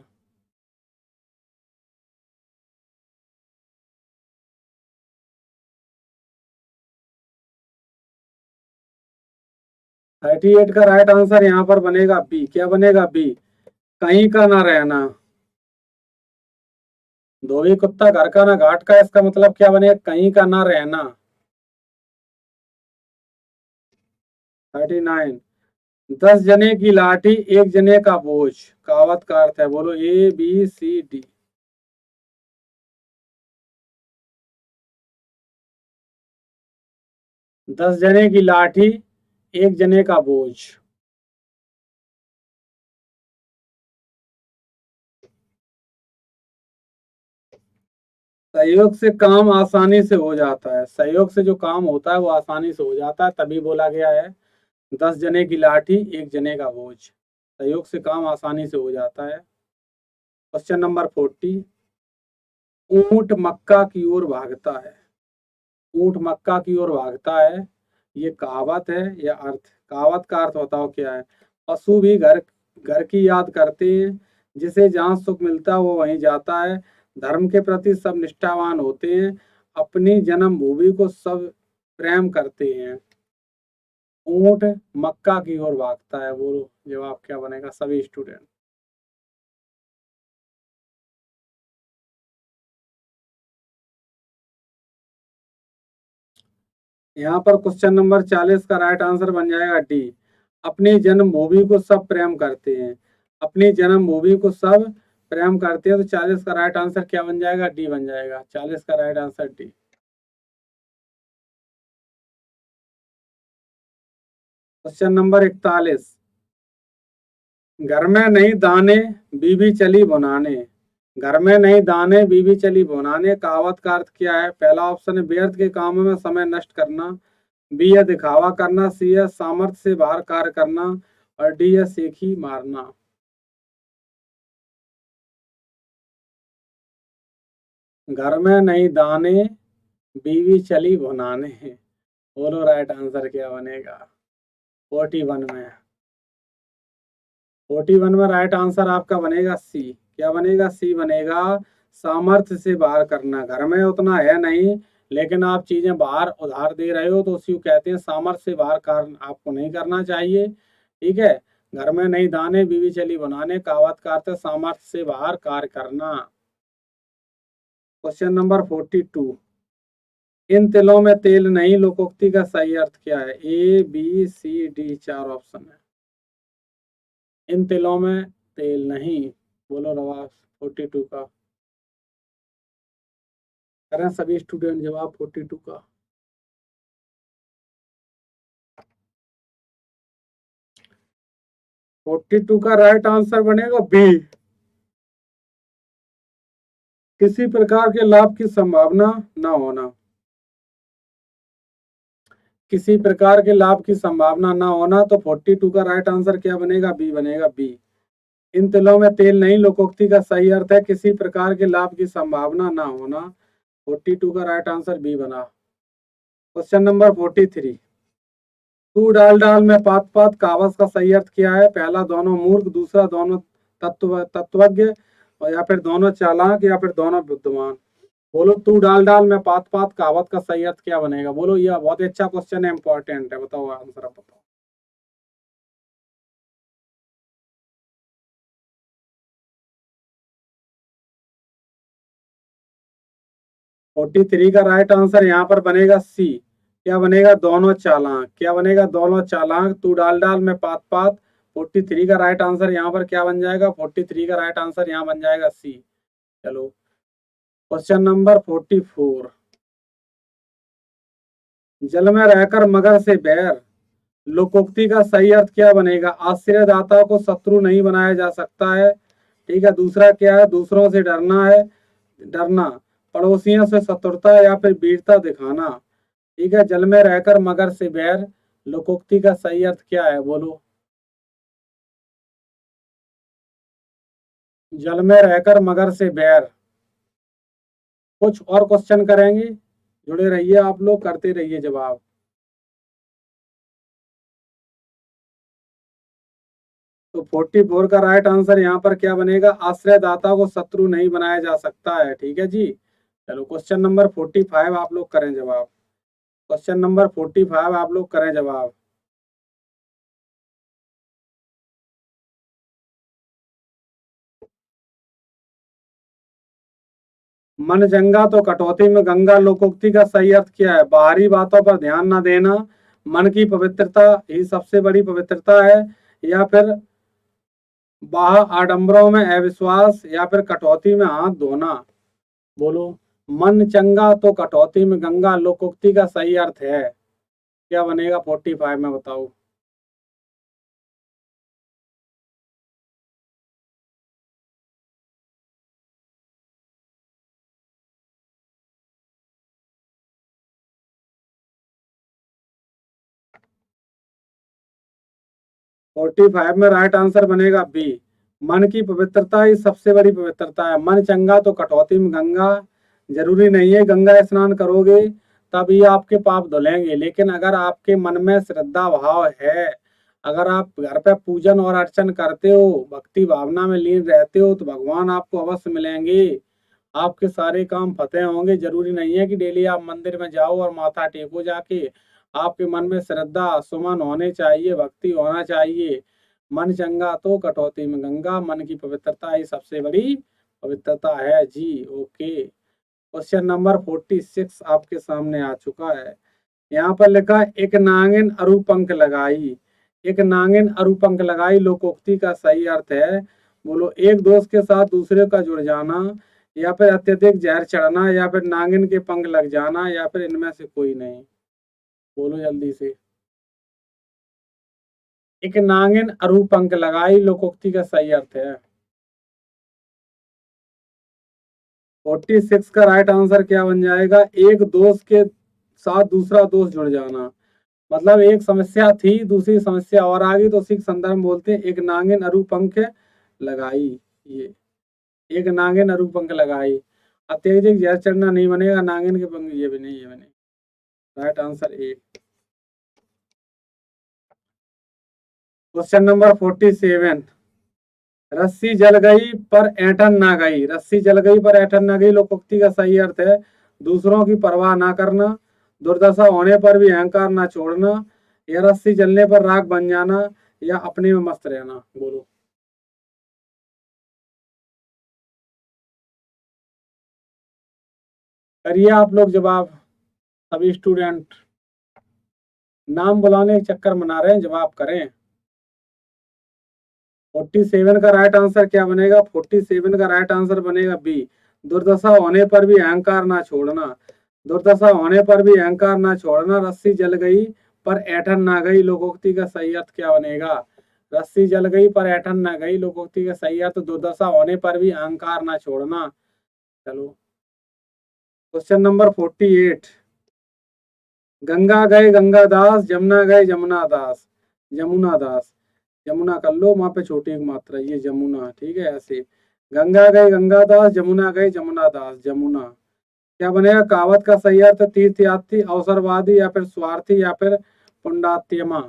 38 का राइट आंसर यहाँ पर बनेगा बी। क्या बनेगा? बी। कहीं का ना रहना। धोबी कुत्ता घर का ना घाट का, इसका मतलब क्या बनेगा? कहीं का ना रहना। 39। 10 जने की लाठी, एक जने का बोझ, कहावत का अर्थ है। बोलो ए बी सी डी। 10 जने की लाठी, एक जने का बोझ। सहयोग से काम आसानी से हो जाता है। सहयोग से जो काम होता है वो आसानी से हो जाता है, तभी बोला गया है 10 जने की लाठी, एक जने का बोझ। सहयोग से काम आसानी से हो जाता है। Question number 40। ऊंट मक्का की ओर भागता है। ऊंट मक्का की ओर भागता है, ये कहावत है या अर्थ? कहावत का अर्थ बताओ क्या है? पशु भी घर घर की याद करते हैं, जिसे जहाँ सुख मिलता है वो वहीं जाता है। धर्म के प्रति सब निष्ठावान होते हैं, अपनी जन्मभूमि को सब प्रेम करते हैं। ऊंट मक्का की ओर भागता है। बोलो जवाब क्या बनेगा सभी स्टूडेंट? यहाँ पर क्वेश्चन नंबर 40 का राइट आंसर बन जाएगा डी। अपनी जन्मभूमि को सब प्रेम करते हैं। अपनी जन्मभूमि को सब प्रेम करते हैं, तो 40 का राइट आंसर क्या बन जाएगा? डी बन जाएगा। 40 का right answer D. Question number 41। घर में नहीं दाने, बीबी चली बुनाने। घर में नहीं दाने, बीबी चली बुनाने, कहावत का अर्थ क्या है? पहला ऑप्शन है व्यर्थ के कामों में समय नष्ट करना, बी है दिखावा करना, सी है सामर्थ्य से बाहर कार्य करना, और डी है सेखी मारना। घर में नहीं दाने, बीवी चली भुनाने। बोलो राइट आंसर क्या बनेगा? 41 में। 41 में राइट आंसर आपका बनेगा सी। क्या बनेगा? सी बनेगा। सामर्थ्य से बाहर करना। घर में उतना है नहीं, लेकिन आप चीजें बाहर उधार दे रहे हो, तो उसी को कहते हैं सामर्थ्य से बाहर कार्य आपको नहीं करना चाहिए। ठीक है। घर में नहीं दाने, बीवी चली बनाने, कहावत का अर्थ है सामर्थ्य से बाहर कार्य करना। Question number 42। इन तिलों में तेल नहीं, लोकोक्ति का सही अर्थ क्या है? ए बी सी डी, चार ऑप्शन है। इन तिलों में तेल नहीं। बोलो रवाब 42 का। करें सभी स्टूडेंट जवाब 42 का? 42 का राइट आंसर बनेगा बी। किसी प्रकार के लाभ की संभावना न होना। किसी प्रकार के लाभ की संभावना ना होना, तो 42 का राइट आंसर क्या बनेगा? बी बनेगा। बी। इन तिलों में तेल नहीं, लोकोक्ति का सही अर्थ है किसी प्रकार के लाभ की संभावना ना होना। 42 का राइट आंसर बी बना। Question number 43। तू डाल डाल में पात पात, कहावत का सही अर्थ क्या है? पहला दोनों मूर्ख, दूसरा दोनों तत्वज्ञ, और या फिर दोनों चालाक, या फिर दोनों बुद्धिमान। बोलो तू डाल डाल में पात पात, कहावत का सही अर्थ क्या बनेगा? बोलो, यह बहुत अच्छा क्वेश्चन है, इंपॉर्टेंट है। बताओ आंसर, आप बताओ। 43 का राइट आंसर यहाँ पर बनेगा सी। क्या बनेगा? दोनों चालाक। क्या बनेगा? दोनों चालाक। तू डाल डाल में पात पात। 43 का राइट आंसर यहाँ पर क्या बन जाएगा? 43 का राइट आंसर यहाँ बन जाएगा सी। चलो क्वेश्चन नंबर 44। जल में रहकर मगर से बैर, लोकोक्ति का सही अर्थ क्या बनेगा? आश्रयदाता को शत्रु नहीं बनाया जा सकता है। ठीक है। दूसरा क्या है? दूसरों से डरना है, डरना। पड़ोसियों से शत्रुता या फिर वीरता दिखाना। ठीक है। जल में रहकर मगर से बैर, लोकोक्ति का सही अर्थ क्या है? बोलो। जल में रहकर मगर से बैर। कुछ और क्वेश्चन करेंगे, जुड़े रहिए आप लोग, करते रहिए जवाब। तो 44 का राइट आंसर यहाँ पर क्या बनेगा? आश्रयदाता को शत्रु नहीं बनाया जा सकता है। ठीक है जी। चलो क्वेश्चन नंबर 45 आप लोग करें जवाब। क्वेश्चन नंबर 45 आप लोग करें जवाब। मन चंगा तो कटौती में गंगा लोकोक्ति का सही अर्थ क्या है? बाहरी बातों पर ध्यान न देना, मन की पवित्रता ही सबसे बड़ी पवित्रता है, या फिर बाह्य आडंबरों में अविश्वास, या फिर कटौती में हाथ धोना? बोलो। मन चंगा तो कटौती में गंगा लोकोक्ति का सही अर्थ है, क्या बनेगा 45 में बताओ। 45 में राइट आंसर बनेगा बी। मन की पवित्रता ही सबसे बड़ी पवित्रता है। मन चंगा तो कटौती में गंगा। जरूरी नहीं है गंगा स्नान करोगे तभी आपके पाप धुलेंगे, लेकिन अगर आपके मन में श्रद्धा भाव है, अगर आप घर पे पूजन और अर्चन करते हो, भक्ति भावना में लीन रहते हो, तो भगवान आपको अवश्य मिलेंगे। आपके सारे काम फतेह होंगे। जरूरी नहीं है कि डेली आप मंदिर में जाओ और माथा टेको जाके। आपके मन में श्रद्धा सुमन होने चाहिए, भक्ति होना चाहिए। मन चंगा तो कटौती में गंगा। मन की पवित्रता ही सबसे बड़ी पवित्रता है जी। ओके। क्वेश्चन नंबर 46 आपके सामने आ चुका है। यहाँ पर लिखा है, एक नागिन अरूपंख लगाई। एक नागिन अरूपंख लगाई लोकोक्ति का सही अर्थ है। बोलो। एक दोस्त के साथ दूसरे का जुड़ जाना, या फिर अत्यधिक जहर चढ़ना, या फिर नागिन के पंख लग जाना, या फिर इनमें से कोई नहीं। बोलो जल्दी से। एक नागिन अरूपंख लगाई लोकोक्ति का सही अर्थ है। 46 का राइट आंसर क्या बन जाएगा? एक दोस्त के साथ दूसरा दोस्त जुड़ जाना। मतलब एक समस्या थी, दूसरी समस्या और आ गई, तो उसी के संदर्भ में बोलते हैं एक नागिन अरूपंख लगाई। ये एक नागिन अरूपंख लगाई। अत्यधिक जहर चढ़ना नहीं बनेगा, नागिन के पंख ये भी नहीं, ये भी नहीं। Right answer A. Question number 47। रस्सी जल गई पर ऐंठन ना गई। रस्सी जल गई पर ऐंठन ना गई लोकोक्ति का सही अर्थ है दूसरों की परवाह ना करना, दुर्दशा होने पर भी अहंकार ना छोड़ना, या रस्सी जलने पर राख बन जाना, या अपने में मस्त रहना। बोलो। करिए आप लोग जवाब। सभी स्टूडेंट नाम बुलाने के चक्कर मना रहे हैं, जवाब करें। 47 का राइट आंसर क्या बनेगा? 47 का राइट आंसर बनेगा बी। दुर्दशा होने पर भी अहंकार ना छोड़ना। दुर्दशा होने पर भी अहंकार ना छोड़ना। रस्सी जल गई पर ऐठन ना गई लोकोक्ति का सही अर्थ क्या बनेगा? रस्सी जल गई पर ऐठन ना गई लोकोक्ति का सही अर्थ दुर्दशा होने पर भी अहंकार ना छोड़ना। चलो। Question number 48। गंगा गए गंगादास, जमुना गए जमुना दास। जमुना दास। जमुना कर लो, वहां पे छोटी एक मात्रा, ये जमुना, ठीक है ऐसे। गंगा गए गंगादास, जमुना गए जमुना दास। जमुना। क्या बनेगा? कहावत का सही अर्थ तीर्थयात्री, अवसरवादी, या फिर स्वार्थी, या फिर पुंडात्यमा।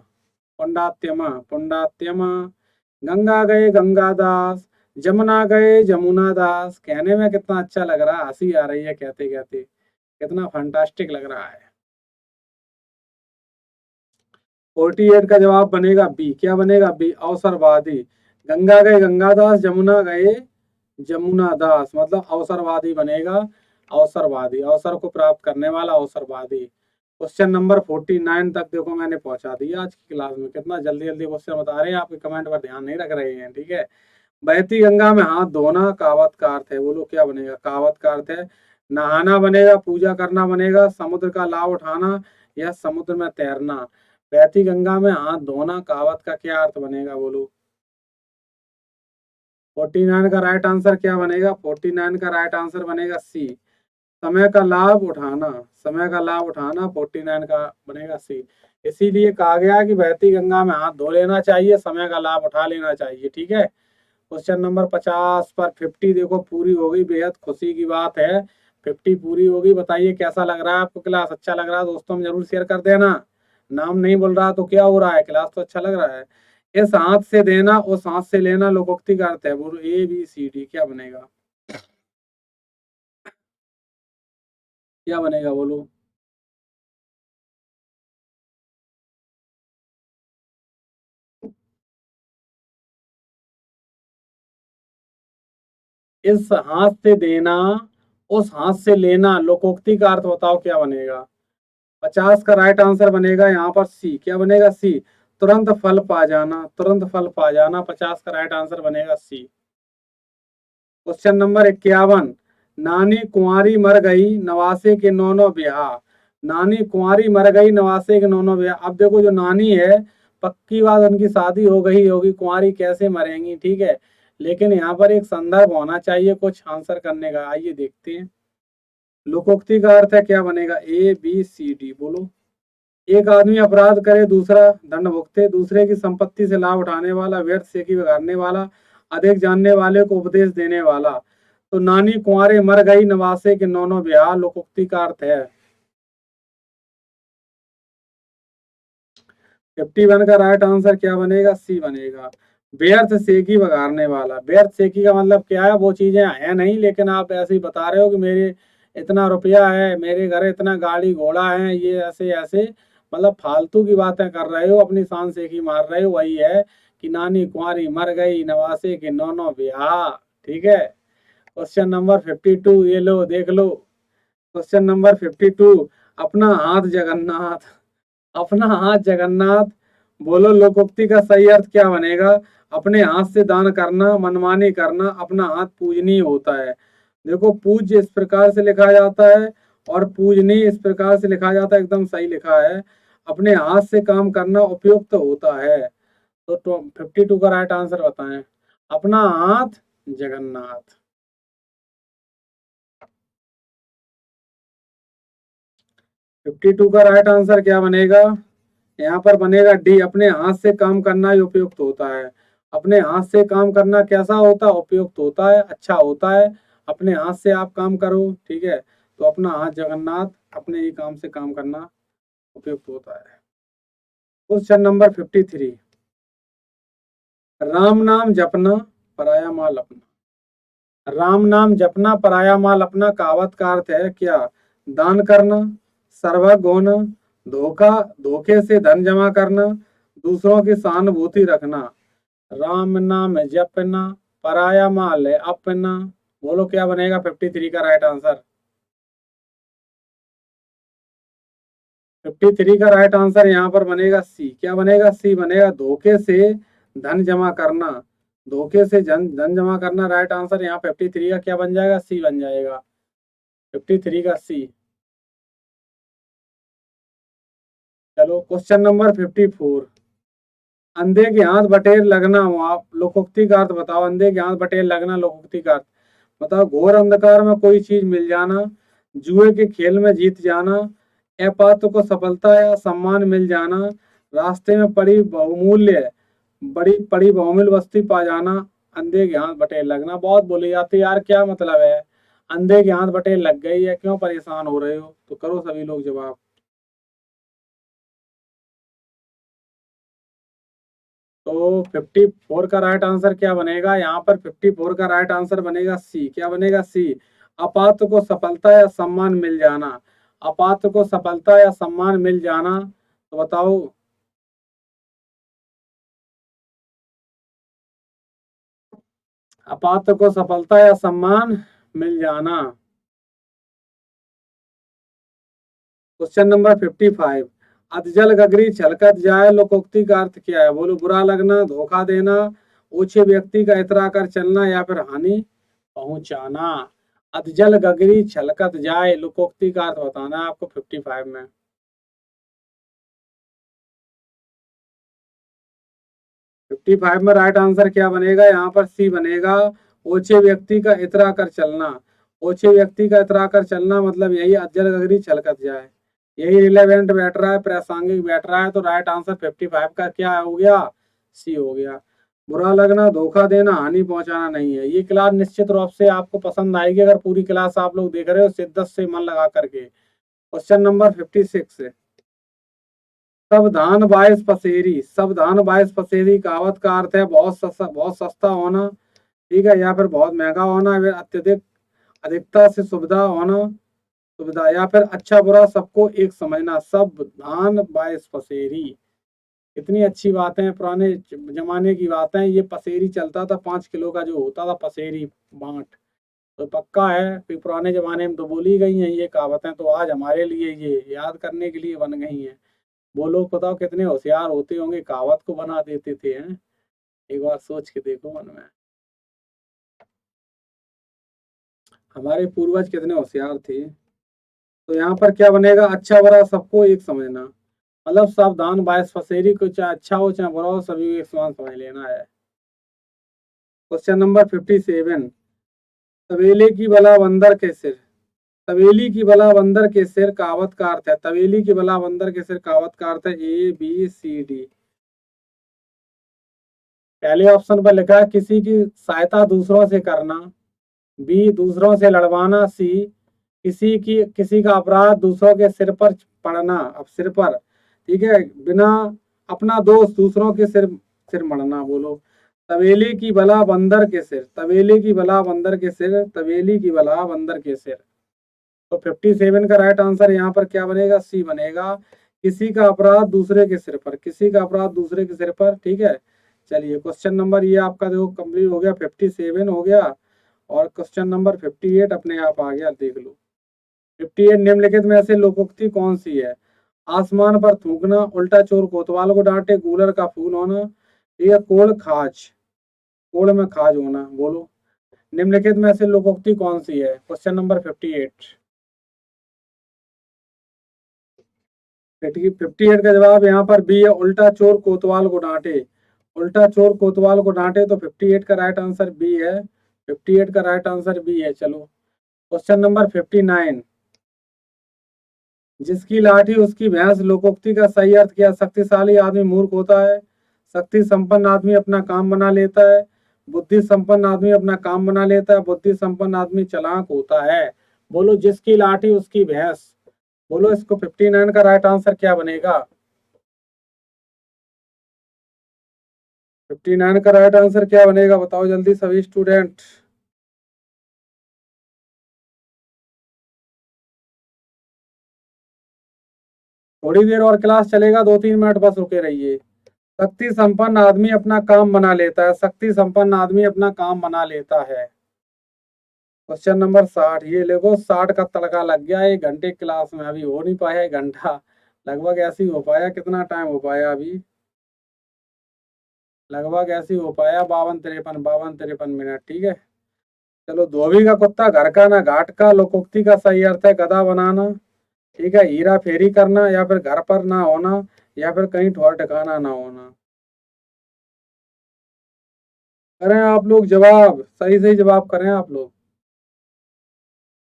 पुंडात्यमा। पुंडात्यमा। गंगा गए गंगादास, जमुना गए जमुना दास। कहने में कितना अच्छा लग रहा है, हंसी आ रही है कहते कहते। कितना फंटास्टिक लग रहा है। 48 का जवाब बनेगा बी। क्या बनेगा? बी, अवसरवादी। गंगा गए गंगादास, जमुना गए जमुना दास, मतलब अवसरवादी बनेगा। अवसरवादी, अवसर को प्राप्त करने वाला अवसरवादी। क्वेश्चन नंबर 49 तक देखो मैंने पहुंचा दिया आज की क्लास में। कितना जल्दी जल्दी क्वेश्चन बता रहे हैं, आपके कमेंट पर ध्यान नहीं रख रहे हैं, ठीक है। बहती गंगा में हाथ धोना कहावत का अर्थ है। बोलो क्या बनेगा? कहावत का अर्थ है नहाना बनेगा, पूजा करना बनेगा, समुद्र का लाभ उठाना, या समुद्र में तैरना। बहती गंगा में हाथ धोना कहावत का क्या अर्थ बनेगा? बोलो। 49 का राइट आंसर क्या बनेगा? 49 का राइट आंसर बनेगा सी, समय का लाभ उठाना। समय का लाभ उठाना 49 का बनेगा सी। इसीलिए कहा गया कि बहती गंगा में हाथ धो लेना चाहिए, समय का लाभ उठा लेना चाहिए, ठीक है। क्वेश्चन नंबर 50 पर 50 देखो पूरी हो गई, बेहद खुशी की बात है। 50 पूरी हो गई। बताइए कैसा लग रहा है आपको क्लास? अच्छा लग रहा है? दोस्तों में जरूर शेयर कर देना। नाम नहीं बोल रहा तो क्या हो रहा है, क्लास तो अच्छा लग रहा है। इस हाथ से देना उस हाथ से लेना लोकोक्ति का अर्थ है। बोलो ए बी सी डी क्या बनेगा? क्या बनेगा? बोलो। इस हाथ से देना उस हाथ से लेना, लोकोक्ति का अर्थ बताओ क्या बनेगा। 50 का राइट आंसर बनेगा यहाँ पर सी। क्या बनेगा? सी। तुरंत फल पा जाना, तुरंत फल पा जाना। 50 का राइट आंसर बनेगा सी। क्वेश्चन नंबर 51, नानी कुंवारी मर गई, नवासे के नौनो ब्याह। नानी कुंवारी मर गई, नवासे के नौनो ब्याह। अब देखो, जो नानी है, पक्की बात उनकी शादी हो गई होगी, कुंवारी कैसे मरेंगी, ठीक है। लेकिन यहाँ पर एक संदर्भ होना चाहिए कुछ आंसर करने का। आइए देखते हैं। लोकोक्ति का अर्थ है, क्या बनेगा? ए बी सी डी, बोलो। एक आदमी अपराध करे, दूसरा दंड भुगते। दूसरे की संपत्ति से लाभ उठाने वाला, व्यर्थ सेकी बिगाड़ने वाला, अधिक जानने वाले को उपदेश देने वाला। तो नानी कुंवारे मर गई, नवासे के नौनो ब्याह लोकोक्ति का अर्थ है। 51 का राइट आंसर क्या बनेगा? सी बनेगा। व्यर्थ सेकी बगाड़ने वाला। व्यर्थ सेकी का मतलब क्या है? वो चीजें है नहीं, लेकिन आप ऐसे ही बता रहे हो कि मेरे इतना रुपया है, मेरे घर इतना गाड़ी घोड़ा है, ये ऐसे ऐसे, मतलब फालतू की बातें कर रहे हो, अपनी शान सेकी मार रहे हो। वही है कि नानी कुंवारी मर गई, नवासे के नौनो ब्याह। ठीक है। क्वेश्चन नंबर 52, ये लो देख लो। क्वेश्चन नंबर 52, अपना हाथ जगन्नाथ। अपना हाथ जगन्नाथ, बोलो लोकोक्ति का सही अर्थ क्या बनेगा? अपने हाथ से दान करना, मनमानी करना, अपना हाथ पूजनीय होता है। देखो, पूज्य इस प्रकार से लिखा जाता है और पूजनीय इस प्रकार से लिखा जाता है, एकदम सही लिखा है। अपने हाथ से काम करना उपयुक्त होता है। तो 52 का राइट आंसर बताएं। अपना हाथ जगन्नाथ। 52 का राइट आंसर क्या बनेगा? यहाँ पर बनेगा डी। अपने हाथ से काम करना ही उपयुक्त होता है। अपने हाथ से काम करना कैसा होता है? उपयुक्त होता है, अच्छा होता है। अपने हाथ से आप काम करो, ठीक है, तो अपना हाथ जगन्नाथ, अपने ही काम से काम करना उपयुक्त होता है। क्वेश्चन नंबर 53, राम नाम जपना, पराया माल अपना। राम नाम जपना, पराया माल अपना, कहावत का अर्थ है क्या? दान करना, सर्वज्ञ होना, धोखा धोखे से धन जमा करना, दूसरों की सहानुभूति रखना। राम नाम जपना, पराया माल अपना, बोलो क्या बनेगा 53 का राइट आंसर? 53 का राइट आंसर यहाँ पर बनेगा सी। क्या बनेगा? सी बनेगा। धोखे से धन जमा करना। धोखे से धन जमा करना, राइट आंसर यहाँ 53 का क्या बन जाएगा? सी बन जाएगा। 53 का सी। चलो क्वेश्चन नंबर 54, अंधे के हाथ बटेर लगना, आप लोकोक्ति का अर्थ बताओ। अंधे के हाथ बटेर लगना, लोकोक्ति का अर्थ बताओ। घोर अंधकार में कोई चीज मिल जाना, जुए के खेल में जीत जाना, अपात्र को सफलता या सम्मान मिल जाना, रास्ते में पड़ी बहुमूल्य बड़ी पड़ी बहुमूल्य वस्तु पा जाना, अंधे के हाथ बटेर लगना। बहुत बोली जाती है यार, क्या मतलब है? अंधे के हाथ बटेर लग गई है, क्यों परेशान हो रहे हो? तो करो सभी लोग जवाब। तो 54 का राइट आंसर क्या बनेगा? यहाँ पर 54 का राइट आंसर बनेगा सी। क्या बनेगा? सी। अपात्र को सफलता या सम्मान मिल जाना। अपात्र को सफलता या सम्मान मिल जाना, तो बताओ। अपात्र को सफलता या सम्मान मिल जाना। क्वेश्चन नंबर 55, अधजल गगरी छलकत जाए, लोकोक्ति का अर्थ क्या है? बोलो। बुरा लगना, धोखा देना, ऊंचे व्यक्ति का इतरा कर चलना, या फिर हानि पहुंचाना। अधजल गगरी छलकत जाए, लोकोक्ति का अर्थ बताना है आपको 55 में। 55 में राइट आंसर क्या बनेगा? यहाँ पर सी बनेगा। ऊंचे व्यक्ति का इतरा कर चलना। ऊंचे व्यक्ति का इतरा कर चलना मतलब यही, अधजल गगरी छलकत जाए। यही रिलेवेंट बैठ रहा है, प्रासंगिक बैठ रहा है। तो राइट आंसर 55 का क्या हो गया? सी हो गया। बुरा लगना, धोखा देना, हानि पहुंचाना नहीं है। ये क्लास निश्चित रूप से आपको पसंद आएगी अगर पूरी क्लास आप लोग देख रहे हो शिद्दत से मन लगा करके। क्वेश्चन नंबर 56, सावधान बायस पसेरी। सावधान बायस पसेरी कहावत का अर्थ है बहुत सस्ता होना, ठीक है, या फिर बहुत महंगा होना, या फिर अत्यधिक अधिकता से सुविधा होना, सुविधा, या फिर अच्छा बुरा सबको एक समझना। सावधान बायस पसेरी। इतनी अच्छी बातें हैं, पुराने जमाने की बातें। ये पसेरी चलता था, 5 किलो का जो होता था पसेरी बांट, तो पक्का है कि पुराने जमाने में तो बोली गई हैं ये कहावतें, तो आज हमारे लिए ये याद करने के लिए बन गई हैं। वो लोग बताओ कितने होशियार होते होंगे, कहावत को बना देते थे हैं। एक बार सोच के देखो मन में, हमारे पूर्वज कितने होशियार थे। तो यहाँ पर क्या बनेगा, अच्छा बुरा सबको एक समझना, मतलब सावधान बायस फसेरी को, चाहे अच्छा हो चाहे बुरा हो सभी को एक समान समझ लेना है। क्वेश्चन नंबर 57, तबेले की बला बंदर के सिर, तबेली की बला बंदर के सिर कहावत का अर्थ है, तबेली की बला बंदर के सिर कहावत का अर्थ है ABCD। पहले ऑप्शन पर लिखा है किसी की सहायता दूसरों से करना, बी दूसरों से लड़वाना, सी किसी का अपराध दूसरों के सिर पर पड़ना, अब सिर पर, ठीक है, बिना अपना दोष दूसरों के सिर सिर मढ़ना। बोलो, तबेले की बला बंदर के सिर, तबेले की बला बंदर के सिर, तबेली की बला बंदर के सिर। तो 57 का राइट आंसर यहाँ पर क्या बनेगा, सी बनेगा, किसी का अपराध दूसरे के सिर पर, किसी का अपराध दूसरे के सिर पर, ठीक है। चलिए क्वेश्चन नंबर ये आपका देखो कंप्लीट हो गया, 57 हो गया, और क्वेश्चन नंबर 58 अपने आप आ गया, देख लो। 58, निम्नलिखित में ऐसे लोकोक्ति कौन सी है, आसमान पर थूकना, उल्टा चोर कोतवाल को डांटे, गूलर का फूल होना, या कोड़ में खाज होना। बोलो, निम्नलिखित में ऐसे लोकोक्ति कौन सी है, क्वेश्चन नंबर 58। 58 का जवाब यहाँ पर बी है, उल्टा चोर कोतवाल को डांटे, उल्टा चोर कोतवाल को डांटे। तो 58 का राइट आंसर बी है, 58 का राइट आंसर बी है। चलो क्वेश्चन नंबर 59, जिसकी लाठी उसकी भैंस लोकोक्ति का सही अर्थ क्या, शक्तिशाली आदमी मूर्ख होता है, शक्ति संपन्न आदमी अपना काम बना लेता है, बुद्धि संपन्न आदमी अपना काम बना लेता है, बुद्धि संपन्न आदमी चालाक होता है। बोलो, जिसकी लाठी उसकी भैंस। बोलो इसको 59 का राइट आंसर क्या बनेगा, 59 का राइट आंसर क्या बनेगा, बताओ जल्दी सभी स्टूडेंट। थोड़ी देर और क्लास चलेगा, 2-3 मिनट बस रुके रहिए। शक्ति संपन्न आदमी अपना काम बना लेता है, शक्ति संपन्न आदमी अपना काम बना लेता है। क्वेश्चन नंबर 60, ये देखो 60 का तड़का लग गया, 1 घंटे क्लास में अभी हो नहीं पाया, 1 घंटा लगभग ऐसे ही हो पाया, कितना टाइम हो पाया अभी, लगभग ऐसे ही हो पाया 52-53 ठीक है। चलो, धोबी का कुत्ता घर का ना घाट का, लोकोक्ति का सही अर्थ है गधा बनाना, ठीक है, हीरा फेरी करना, या फिर घर पर ना होना, या फिर कहीं ठौर ठिकाना ना होना। करें आप लोग जवाब, सही सही जवाब करें आप लोग।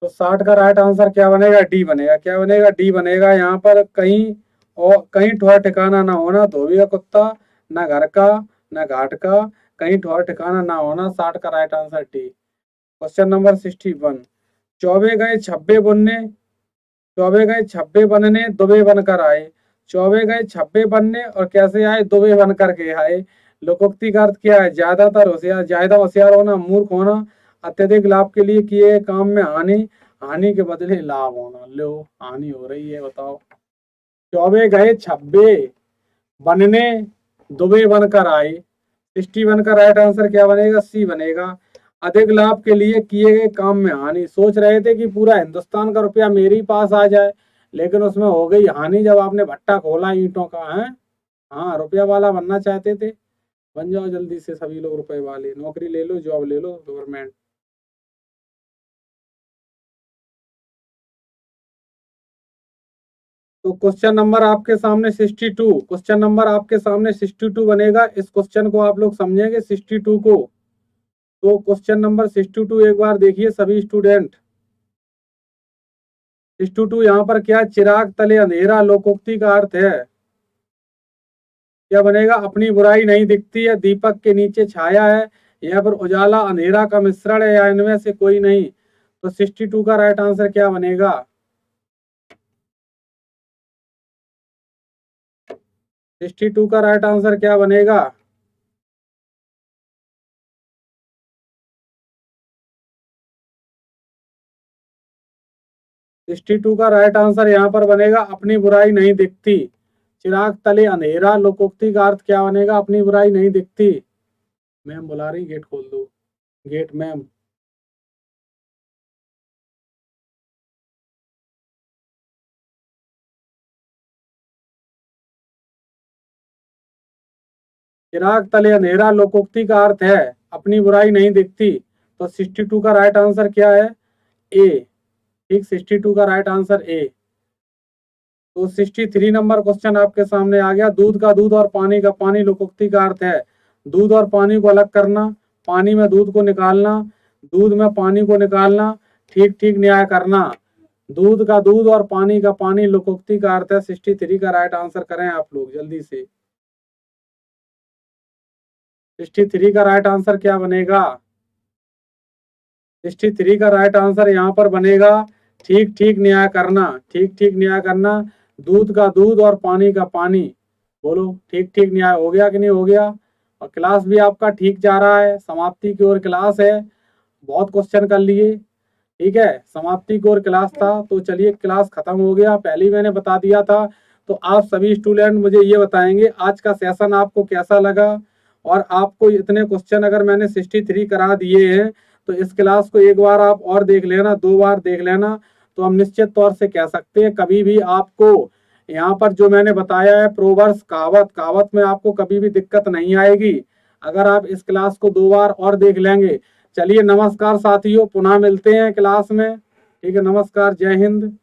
तो 60 का राइट आंसर क्या बनेगा, डी बनेगा, क्या बनेगा, डी बनेगा। यहाँ पर कहीं और कहीं ठौर ठिकाना ना होना, धोबी का कुत्ता, ना घर का ना घाट का, कहीं ठौर ठिकाना ना होना, 60 का right answer D. Question number 61, Choubey गए छब्बे बुनने, चौबे गए छब्बे बनने दुबे बनकर आए, चौबे गए छब्बे बनने और कैसे आए, दुबे बनकर के आए। लोकोक्ति का अर्थ क्या है, ज्यादातर होशियार, ज्यादा होशियार होना, मूर्ख होना, अत्यधिक लाभ के लिए किए गए काम में हानि, हानि के बदले लाभ होना। लो, हानि हो रही है, बताओ। चौबे गए छब्बे बनने दुबे बनकर आए, 61 का राइट आंसर क्या बनेगा, सी बनेगा, अधिक लाभ के लिए किए गए काम में हानि। सोच रहे थे कि पूरा हिंदुस्तान का रुपया मेरे ही पास आ जाए, लेकिन उसमें हो गई हानि जब आपने भट्टा खोला ईंटों का है। हाँ, रुपया वाला बनना चाहते थे, बन जाओ जल्दी से सभी लोग रुपए वाले, नौकरी ले लो, जॉब ले लो गवर्नमेंट। तो क्वेश्चन नंबर आपके सामने 62, क्वेश्चन नंबर आपके सामने 62 बनेगा, इस क्वेश्चन को आप लोग समझेंगे 62 को। तो क्वेश्चन नंबर 62 एक बार देखिए सभी स्टूडेंट। 62 यहाँ पर क्या, चिराग तले अंधेरा लोकोक्ति का अर्थ है क्या बनेगा, अपनी बुराई नहीं दिखती है, दीपक के नीचे छाया है, या फिर उजाला अंधेरा का मिश्रण है, या इनमें से कोई नहीं। तो 62 का राइट आंसर क्या बनेगा, 62 का राइट आंसर क्या बनेगा, 62 का राइट आंसर यहाँ पर बनेगा, अपनी बुराई नहीं दिखती। चिराग तले अंधेरा लोकोक्ति का अर्थ क्या बनेगा, अपनी बुराई नहीं दिखती। मैम बुला रही, गेट खोल दो, गेट मैम। चिराग तले अंधेरा लोकोक्ति का अर्थ है अपनी बुराई नहीं दिखती। तो 62 का राइट आंसर क्या है? ए। ठीक, 62 का राइट आंसर ए। तो 63 नंबर क्वेश्चन आपके सामने आ गया। दूध का दूध और पानी का पानी लोकोक्ति का अर्थ है दूध और पानी को अलग करना, पानी में दूध को निकालना, दूध में पानी को निकालना, ठीक ठीक न्याय करना। दूध का दूध और पानी का पानी लोकोक्ति का अर्थ है। 63 का राइट आंसर करें आप लोग जल्दी से। 63 का राइट आंसर क्या बनेगा? 63 का राइट आंसर यहाँ पर बनेगा ठीक ठीक न्याय करना। ठीक ठीक न्याय करना, दूध का दूध और पानी का पानी। बोलो ठीक ठीक न्याय हो गया कि नहीं हो गया? और क्लास भी आपका ठीक जा रहा है, समाप्ति की ओर क्लास है। बहुत क्वेश्चन कर लिए, ठीक है, समाप्ति की ओर क्लास था। तो चलिए क्लास खत्म हो गया, पहले ही मैंने बता दिया था। तो आप सभी स्टूडेंट मुझे ये बताएंगे आज का सेशन आपको कैसा लगा, और आपको इतने क्वेश्चन अगर मैंने 63 करा दिए हैं तो इस क्लास को एक बार आप और देख लेना, 2 बार देख लेना, तो हम निश्चित तौर से कह सकते हैं कभी भी आपको यहाँ पर जो मैंने बताया है प्रोवर्स कहावत में आपको कभी भी दिक्कत नहीं आएगी अगर आप इस क्लास को 2 बार और देख लेंगे। चलिए नमस्कार साथियों, पुनः मिलते हैं क्लास में। ठीक है, नमस्कार, जय हिंद।